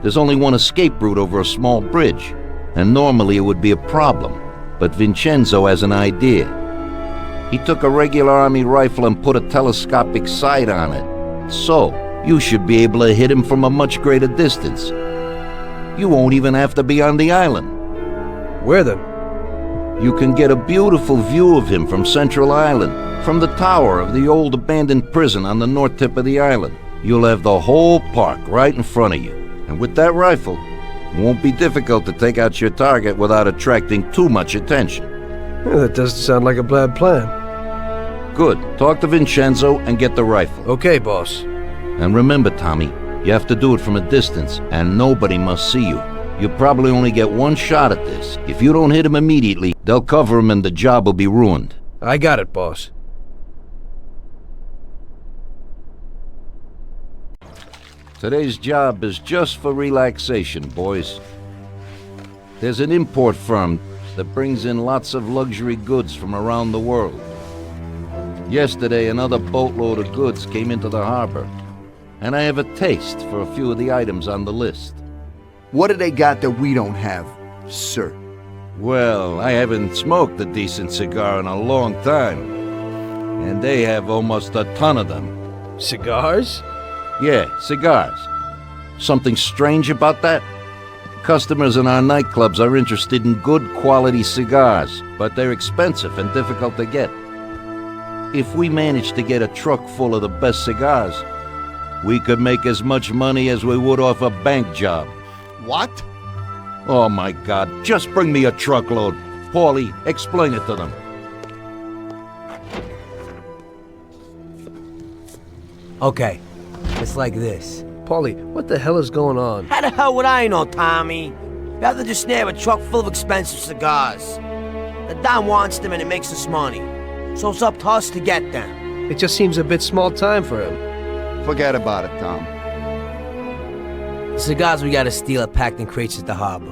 There's only one escape route over a small bridge, and normally it would be a problem, but Vincenzo has an idea. He took a regular army rifle and put a telescopic sight on it, so you should be able to hit him from a much greater distance. You won't even have to be on the island. Where then? You can get a beautiful view of him from Central Island, from the tower of the old abandoned prison on the north tip of the island. You'll have the whole park right in front of you, and with that rifle, it won't be difficult to take out your target without attracting too much attention. That doesn't sound like a bad plan. Good. Talk to Vincenzo and get the rifle. Okay, boss. And remember, Tommy, you have to do it from a distance, and nobody must see you. You'll probably only get one shot at this. If you don't hit him immediately, they'll cover him and the job will be ruined. I got it, boss. Today's job is just for relaxation, boys. There's an import firm that brings in lots of luxury goods from around the world. Yesterday, another boatload of goods came into the harbor, and I have a taste for a few of the items on the list. What do they got that we don't have, sir? Well, I haven't smoked a decent cigar in a long time, and they have almost a ton of them. Cigars? Yeah, cigars. Something strange about that? Customers in our nightclubs are interested in good quality cigars, but they're expensive and difficult to get. If we managed to get a truck full of the best cigars, we could make as much money as we would off a bank job. What? Oh my God, just bring me a truckload. Paulie, explain it to them. Okay, it's like this. Paulie, what the hell is going on? How the hell would I know, Tommy? Rather just snare a truck full of expensive cigars. The Don wants them and it makes us money. So it's up to us to get them. It just seems a bit small time for him. Forget about it, Tom. The cigars we gotta steal are packed in crates at the harbor.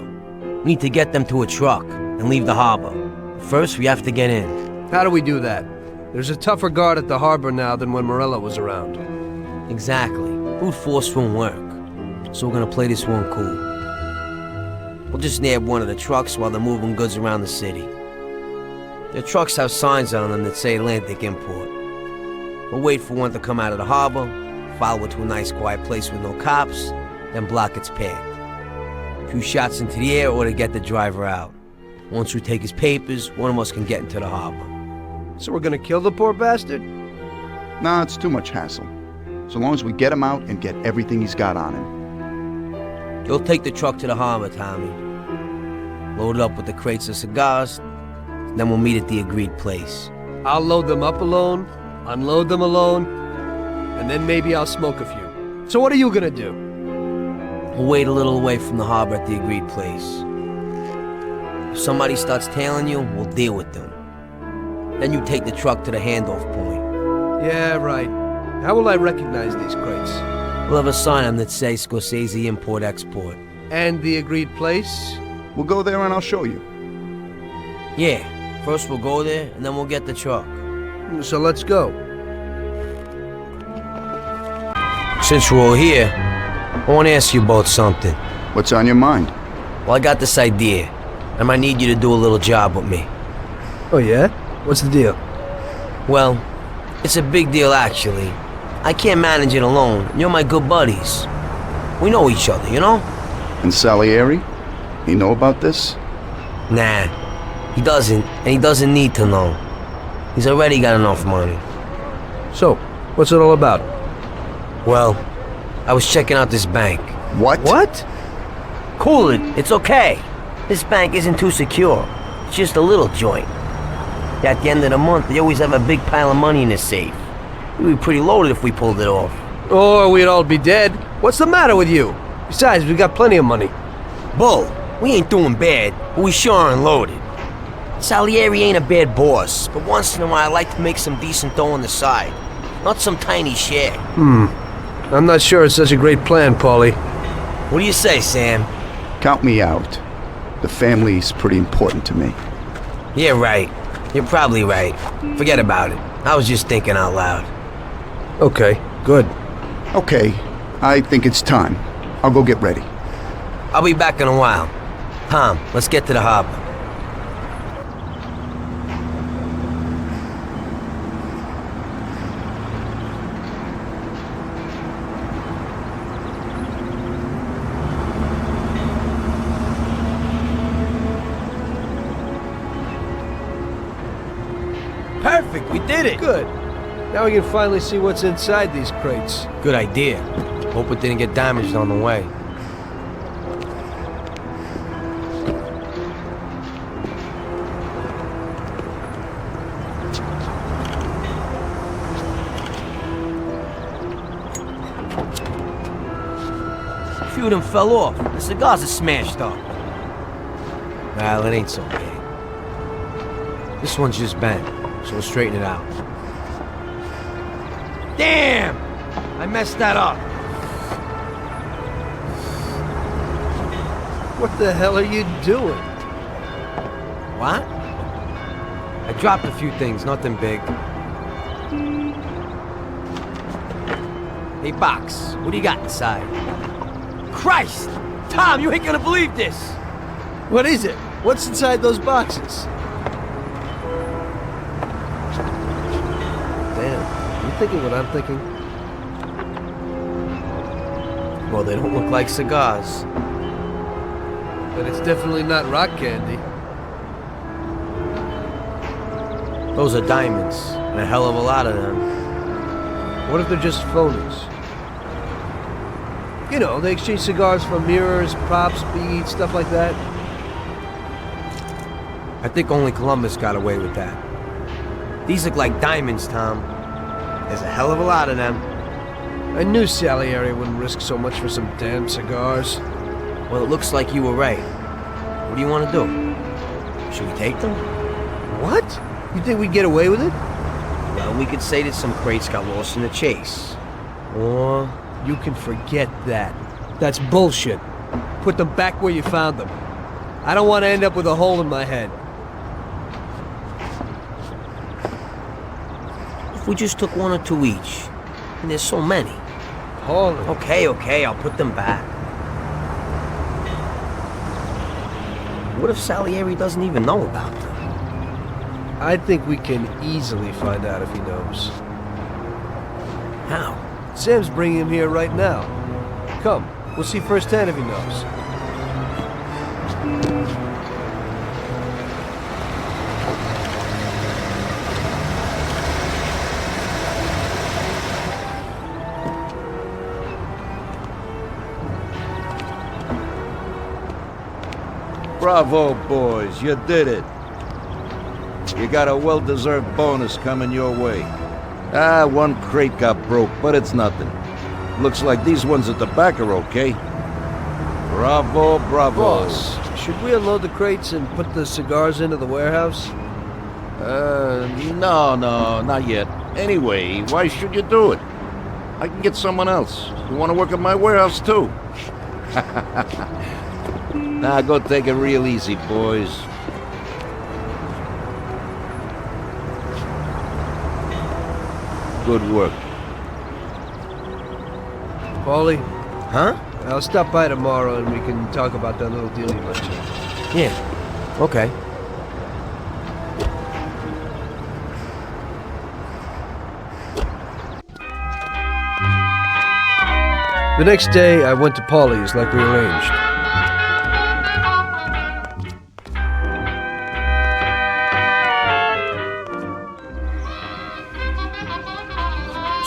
We need to get them to a truck and leave the harbor. First, we have to get in. How do we do that? There's a tougher guard at the harbor now than when Morello was around. Exactly. Brute force won't work. So we're gonna play this one cool. We'll just nab one of the trucks while they're moving goods around the city. The trucks have signs on them that say Atlantic Import. We'll wait for one to come out of the harbor, follow it to a nice quiet place with no cops, then block its path. A few shots into the air or to get the driver out. Once we take his papers, one of us can get into the harbor. So we're gonna kill the poor bastard? Nah, it's too much hassle. So long as we get him out and get everything he's got on him. You'll take the truck to the harbor, Tommy. Load it up with the crates of cigars, then we'll meet at the agreed place. I'll load them up alone, unload them alone, and then maybe I'll smoke a few. So what are you gonna do? We'll wait a little away from the harbor at the agreed place. If somebody starts tailing you, we'll deal with them. Then you take the truck to the handoff point. Yeah, right. How will I recognize these crates? We'll have a sign on that says Scorsese Import-Export. And the agreed place? We'll go there and I'll show you. Yeah, first we'll go there, and then we'll get the truck. So let's go. Since we're all here, I want to ask you both something. What's on your mind? Well, I got this idea. I might need you to do a little job with me. Oh yeah? What's the deal? Well, it's a big deal actually. I can't manage it alone, and you're my good buddies. We know each other, you know? And Salieri? He know about this? Nah, he doesn't, and he doesn't need to know. He's already got enough money. So, what's it all about? Well, I was checking out this bank. What? What? Cool it, it's okay. This bank isn't too secure. It's just a little joint. At the end of the month, they always have a big pile of money in the safe. We'd be pretty loaded if we pulled it off. Or we'd all be dead. What's the matter with you? Besides, we got plenty of money. Bull, we ain't doing bad, but we sure aren't loaded. Salieri ain't a bad boss, but once in a while I like to make some decent dough on the side. Not some tiny share. I'm not sure it's such a great plan, Paulie. What do you say, Sam? Count me out. The family's pretty important to me. Yeah, right. You're probably right. Forget about it. I was just thinking out loud. Okay, good. Okay, I think it's time. I'll go get ready. I'll be back in a while. Tom, let's get to the harbor. Perfect, we did it! Good. Now we can finally see what's inside these crates. Good idea. Hope it didn't get damaged on the way. A few of them fell off. The cigars are smashed up. Well, it ain't so bad. This one's just bent, so we'll straighten it out. Damn! I messed that up. What the hell are you doing? What? I dropped a few things, nothing big. Hey, Box, what do you got inside? Christ! Tom, you ain't gonna believe this! What is it? What's inside those boxes? Damn, you thinking what I'm thinking? Well, they don't look like cigars. But it's definitely not rock candy. Those are diamonds, and a hell of a lot of them. What if they're just phonies? You know, they exchange cigars for mirrors, props, beads, stuff like that. I think only Columbus got away with that. These look like diamonds, Tom. There's a hell of a lot of them. I knew Salieri wouldn't risk so much for some damn cigars. Well, it looks like you were right. What do you want to do? Should we take them? What? You think we'd get away with it? Well, we could say that some crates got lost in the chase. Or... You can forget that. That's bullshit. Put them back where you found them. I don't want to end up with a hole in my head. If we just took one or two each, and there's so many. Holy. Okay, I'll put them back. What if Salieri doesn't even know about them? I think we can easily find out if he knows. How? Sam's bringing him here right now. Come, we'll see firsthand if he knows. Bravo, boys, you did it. You got a well-deserved bonus coming your way. One crate got broke, but it's nothing. Looks like these ones at the back are okay. Bravo, bravo. Boss, should we unload the crates and put the cigars into the warehouse? No, not yet. Anyway, why should you do it? I can get someone else. You want to work at my warehouse, too? Now, go take it real easy, boys. Good work. Paulie? Huh? I'll stop by tomorrow and we can talk about that little deal you mentioned. Yeah. Okay. The next day, I went to Paulie's like we arranged.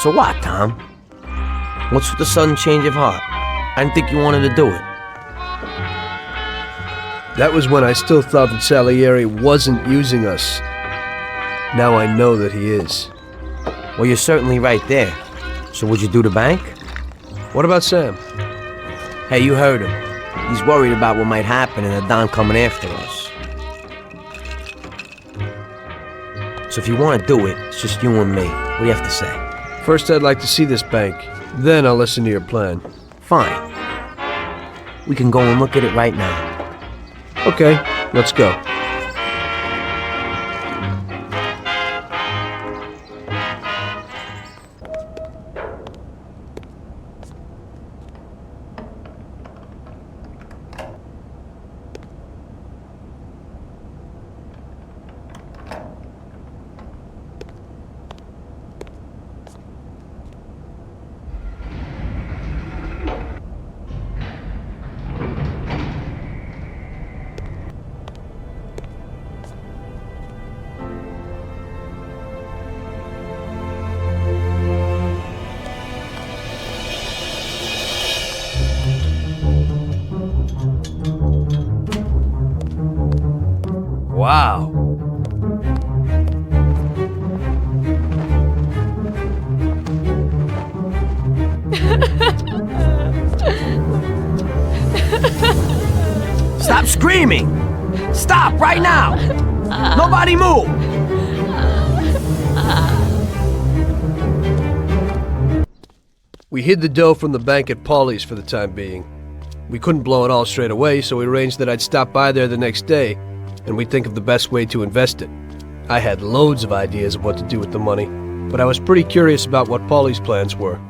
So what, Tom? What's with the sudden change of heart? I didn't think you wanted to do it. That was when I still thought that Salieri wasn't using us. Now I know that he is. Well, you're certainly right there. So would you do the bank? What about Sam? Hey, you heard him. He's worried about what might happen and the Don coming after us. So if you want to do it, it's just you and me. What do you have to say? First, I'd like to see this bank. Then I'll listen to your plan. Fine. We can go and look at it right now. Okay, let's go. Wow. Stop screaming! Stop right now! Nobody move! We hid the dough from the bank at Paulie's for the time being. We couldn't blow it all straight away, so we arranged that I'd stop by there the next day, and we'd think of the best way to invest it. I had loads of ideas of what to do with the money, but I was pretty curious about what Paulie's plans were.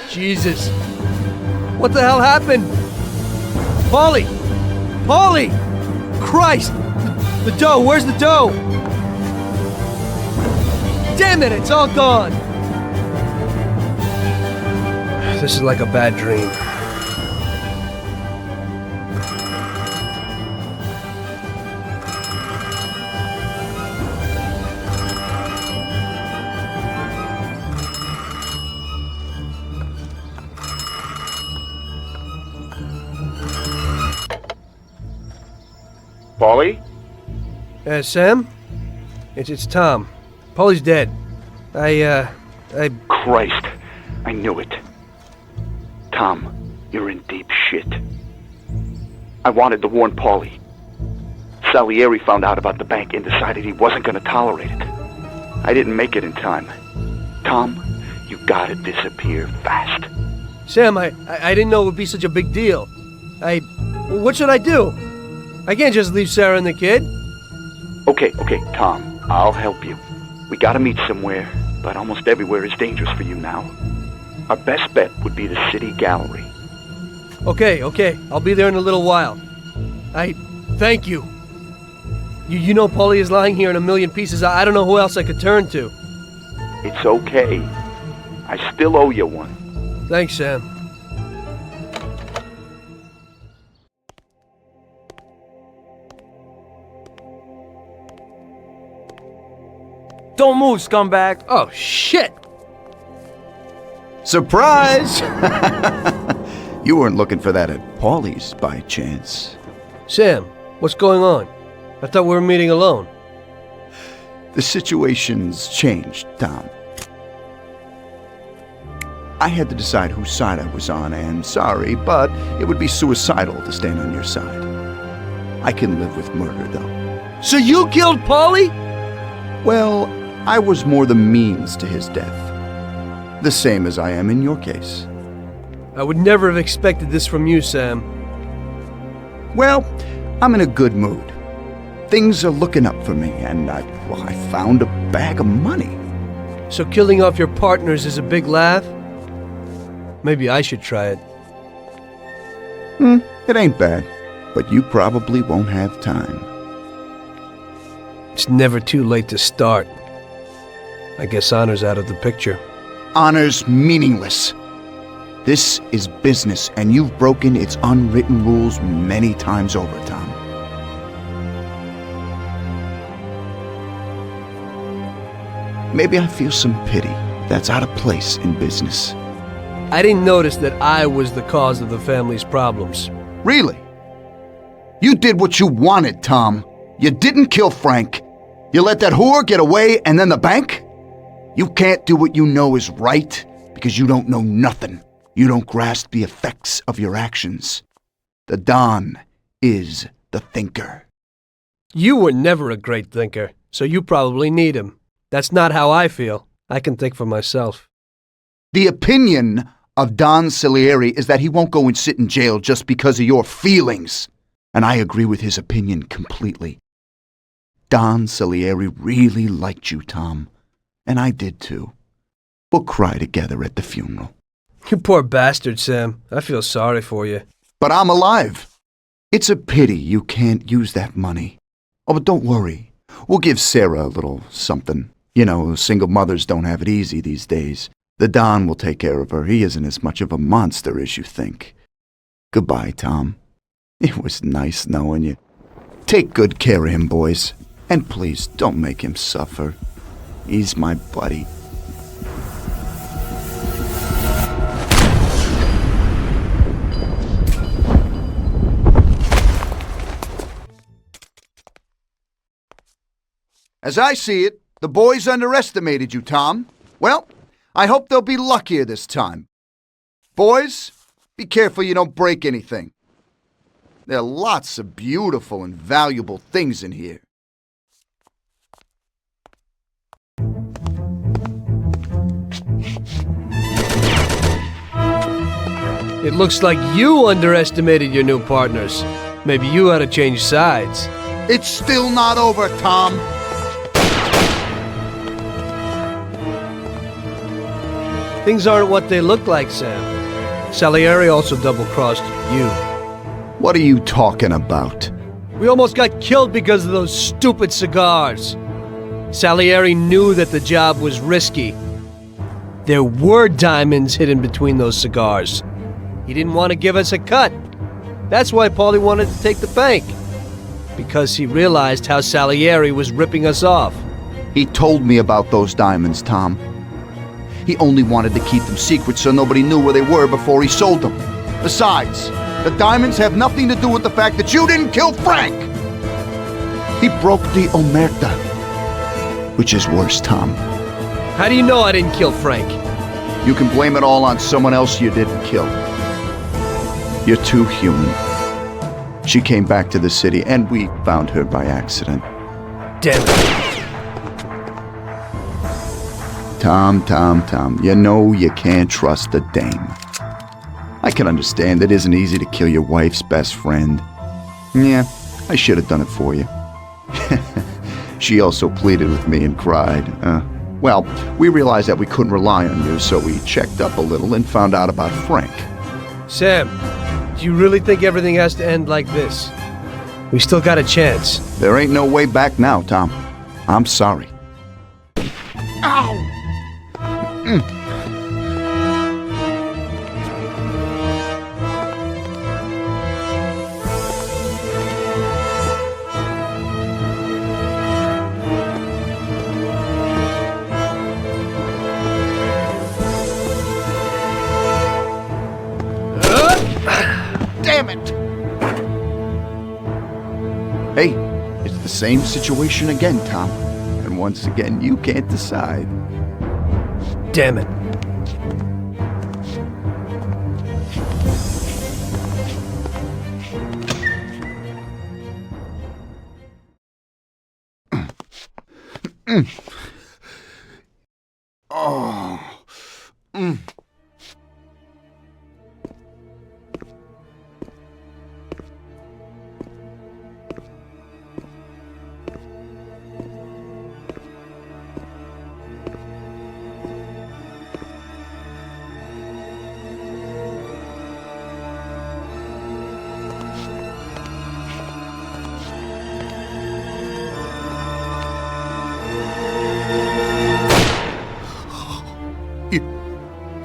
Jesus. What the hell happened? Paulie! Paulie! Christ! The dough! Where's the dough? Damn it! It's all gone! This is like a bad dream. Paulie? Sam? It's Tom. Paulie's dead. Christ, I knew it. Tom, you're in deep shit. I wanted to warn Paulie. Salieri found out about the bank and decided he wasn't going to tolerate it. I didn't make it in time. Tom, you gotta disappear fast. Sam, I didn't know it would be such a big deal. What should I do? I can't just leave Sarah and the kid. Okay, Tom, I'll help you. We gotta meet somewhere, but almost everywhere is dangerous for you now. Our best bet would be the city gallery. Okay, I'll be there in a little while. Thank you. You know Paulie is lying here in a million pieces. I don't know who else I could turn to. It's okay. I still owe you one. Thanks, Sam. Don't move, scumbag! Oh, shit! Surprise! You weren't looking for that at Paulie's by chance. Sam, what's going on? I thought we were meeting alone. The situation's changed, Tom. I had to decide whose side I was on, and sorry, but it would be suicidal to stand on your side. I can live with murder, though. So you killed Paulie? Well, I was more the means to his death. The same as I am in your case. I would never have expected this from you, Sam. Well, I'm in a good mood. Things are looking up for me, and I found a bag of money. So killing off your partners is a big laugh? Maybe I should try it. It ain't bad, but you probably won't have time. It's never too late to start. I guess honor's out of the picture. Honor's meaningless. This is business, and you've broken its unwritten rules many times over, Tom. Maybe I feel some pity. That's out of place in business. I didn't notice that I was the cause of the family's problems. Really? You did what you wanted, Tom. You didn't kill Frank. You let that whore get away, and then the bank? You can't do what you know is right because you don't know nothing. You don't grasp the effects of your actions. The Don is the thinker. You were never a great thinker, so you probably need him. That's not how I feel. I can think for myself. The opinion of Don Salieri is that he won't go and sit in jail just because of your feelings. And I agree with his opinion completely. Don Salieri really liked you, Tom. And I did too. We'll cry together at the funeral. You poor bastard, Sam. I feel sorry for you. But I'm alive. It's a pity you can't use that money. Oh, but don't worry. We'll give Sarah a little something. You know, single mothers don't have it easy these days. The Don will take care of her. He isn't as much of a monster as you think. Goodbye, Tom. It was nice knowing you. Take good care of him, boys. And please, don't make him suffer. He's my buddy. As I see it, the boys underestimated you, Tom. Well, I hope they'll be luckier this time. Boys, be careful you don't break anything. There are lots of beautiful and valuable things in here. It looks like you underestimated your new partners. Maybe you ought to change sides. It's still not over, Tom. Things aren't what they look like, Sam. Salieri also double-crossed you. What are you talking about? We almost got killed because of those stupid cigars. Salieri knew that the job was risky. There were diamonds hidden between those cigars. He didn't want to give us a cut. That's why Paulie wanted to take the bank. Because he realized how Salieri was ripping us off. He told me about those diamonds, Tom. He only wanted to keep them secret so nobody knew where they were before he sold them. Besides, the diamonds have nothing to do with the fact that you didn't kill Frank! He broke the omerta. Which is worse, Tom. How do you know I didn't kill Frank? You can blame it all on someone else you didn't kill. You're too human. She came back to the city, and we found her by accident. Damn it. Tom, you know you can't trust a dame. I can understand it isn't easy to kill your wife's best friend. Yeah, I should have done it for you. She also pleaded with me and cried. Well, we realized that we couldn't rely on you, so we checked up a little and found out about Frank. Sam, do you really think everything has to end like this? We still got a chance. There ain't no way back now, Tom. I'm sorry. Ow! Damn it! Hey, it's the same situation again, Tom. And once again, you can't decide. Damn it. Oh.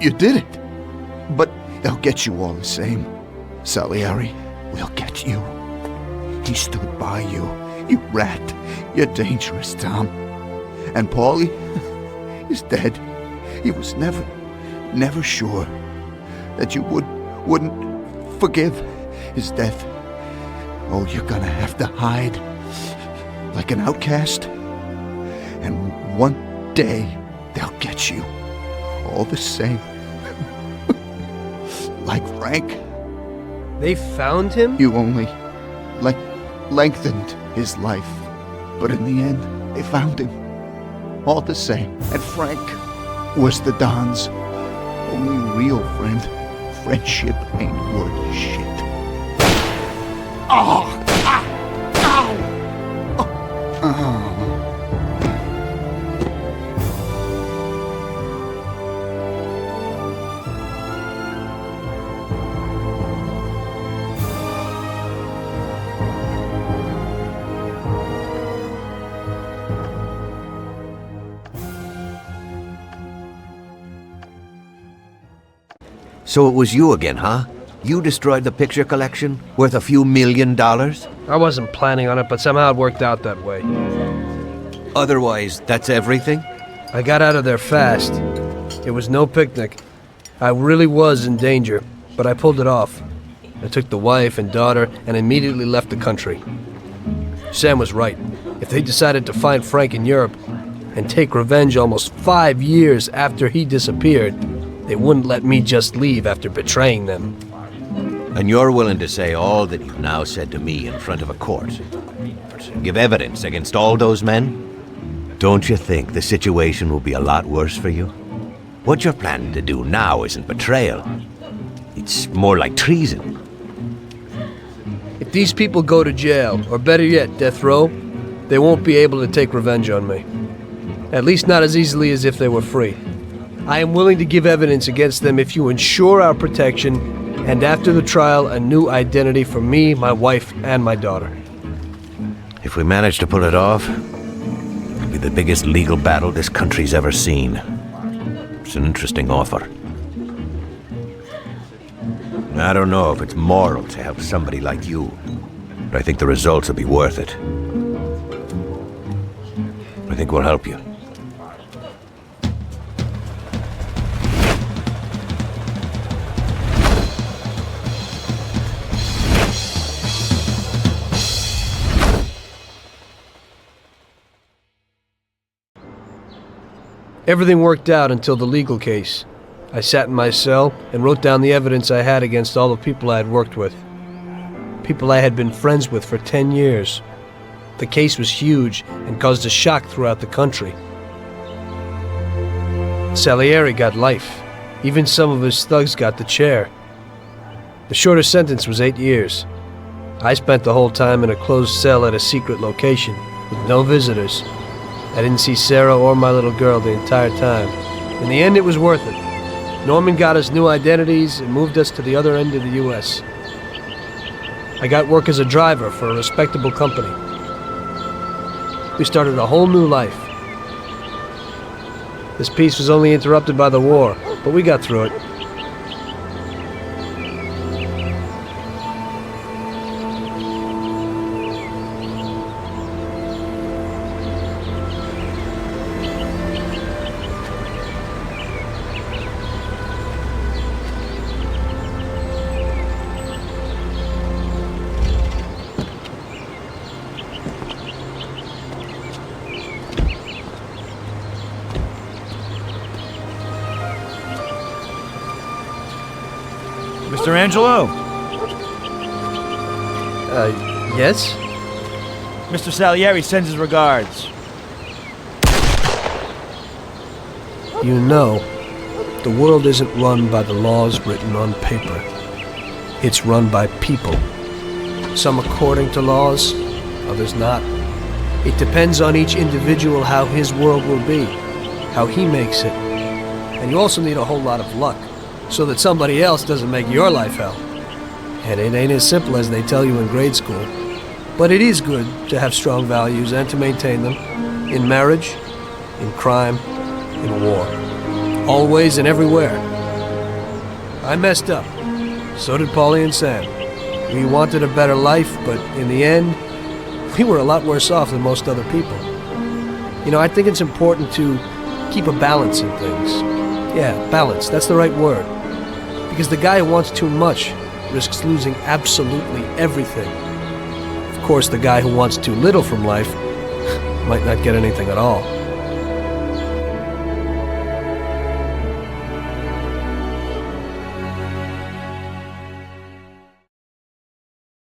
You did it. But they'll get you all the same. Salieri, we'll get you. He stood by you. You rat. You're dangerous, Tom. And Paulie is dead. He was never sure that you wouldn't forgive his death. Oh, you're gonna have to hide like an outcast. And one day they'll get you all the same. Like Frank. They found him? You only lengthened his life. But in the end, they found him. All the same. And Frank was the Don's only real friend. Friendship ain't worth shit. Oh! Ah! Ow! Oh! So it was you again, huh? You destroyed the picture collection, worth a few $1 million? I wasn't planning on it, but somehow it worked out that way. Otherwise, that's everything? I got out of there fast. It was no picnic. I really was in danger, but I pulled it off. I took the wife and daughter and immediately left the country. Sam was right. If they decided to find Frank in Europe and take revenge almost 5 years after he disappeared, they wouldn't let me just leave after betraying them. And you're willing to say all that you've now said to me in front of a court? Give evidence against all those men? Don't you think the situation will be a lot worse for you? What you're planning to do now isn't betrayal. It's more like treason. If these people go to jail, or better yet, death row, they won't be able to take revenge on me. At least not as easily as if they were free. I am willing to give evidence against them if you ensure our protection, and after the trial, a new identity for me, my wife, and my daughter. If we manage to pull it off, it'll be the biggest legal battle this country's ever seen. It's an interesting offer. I don't know if it's moral to help somebody like you, but I think the results will be worth it. I think we'll help you. Everything worked out until the legal case. I sat in my cell and wrote down the evidence I had against all the people I had worked with. People I had been friends with for 10 years. The case was huge and caused a shock throughout the country. Salieri got life. Even some of his thugs got the chair. The shortest sentence was 8 years. I spent the whole time in a closed cell at a secret location, with no visitors. I didn't see Sarah or my little girl the entire time. In the end, it was worth it. Norman got us new identities and moved us to the other end of the U.S. I got work as a driver for a respectable company. We started a whole new life. This peace was only interrupted by the war, but we got through it. Mr. Angelo? Yes? Mr. Salieri sends his regards. You know, the world isn't run by the laws written on paper. It's run by people. Some according to laws, others not. It depends on each individual how his world will be, how he makes it. And you also need a whole lot of luck, so that somebody else doesn't make your life hell. And it ain't as simple as they tell you in grade school. But it is good to have strong values and to maintain them. In marriage, in crime, in war. Always and everywhere. I messed up. So did Paulie and Sam. We wanted a better life, but in the end, we were a lot worse off than most other people. You know, I think it's important to keep a balance in things. Yeah, balance, that's the right word. Because the guy who wants too much risks losing absolutely everything. Of course, the guy who wants too little from life might not get anything at all.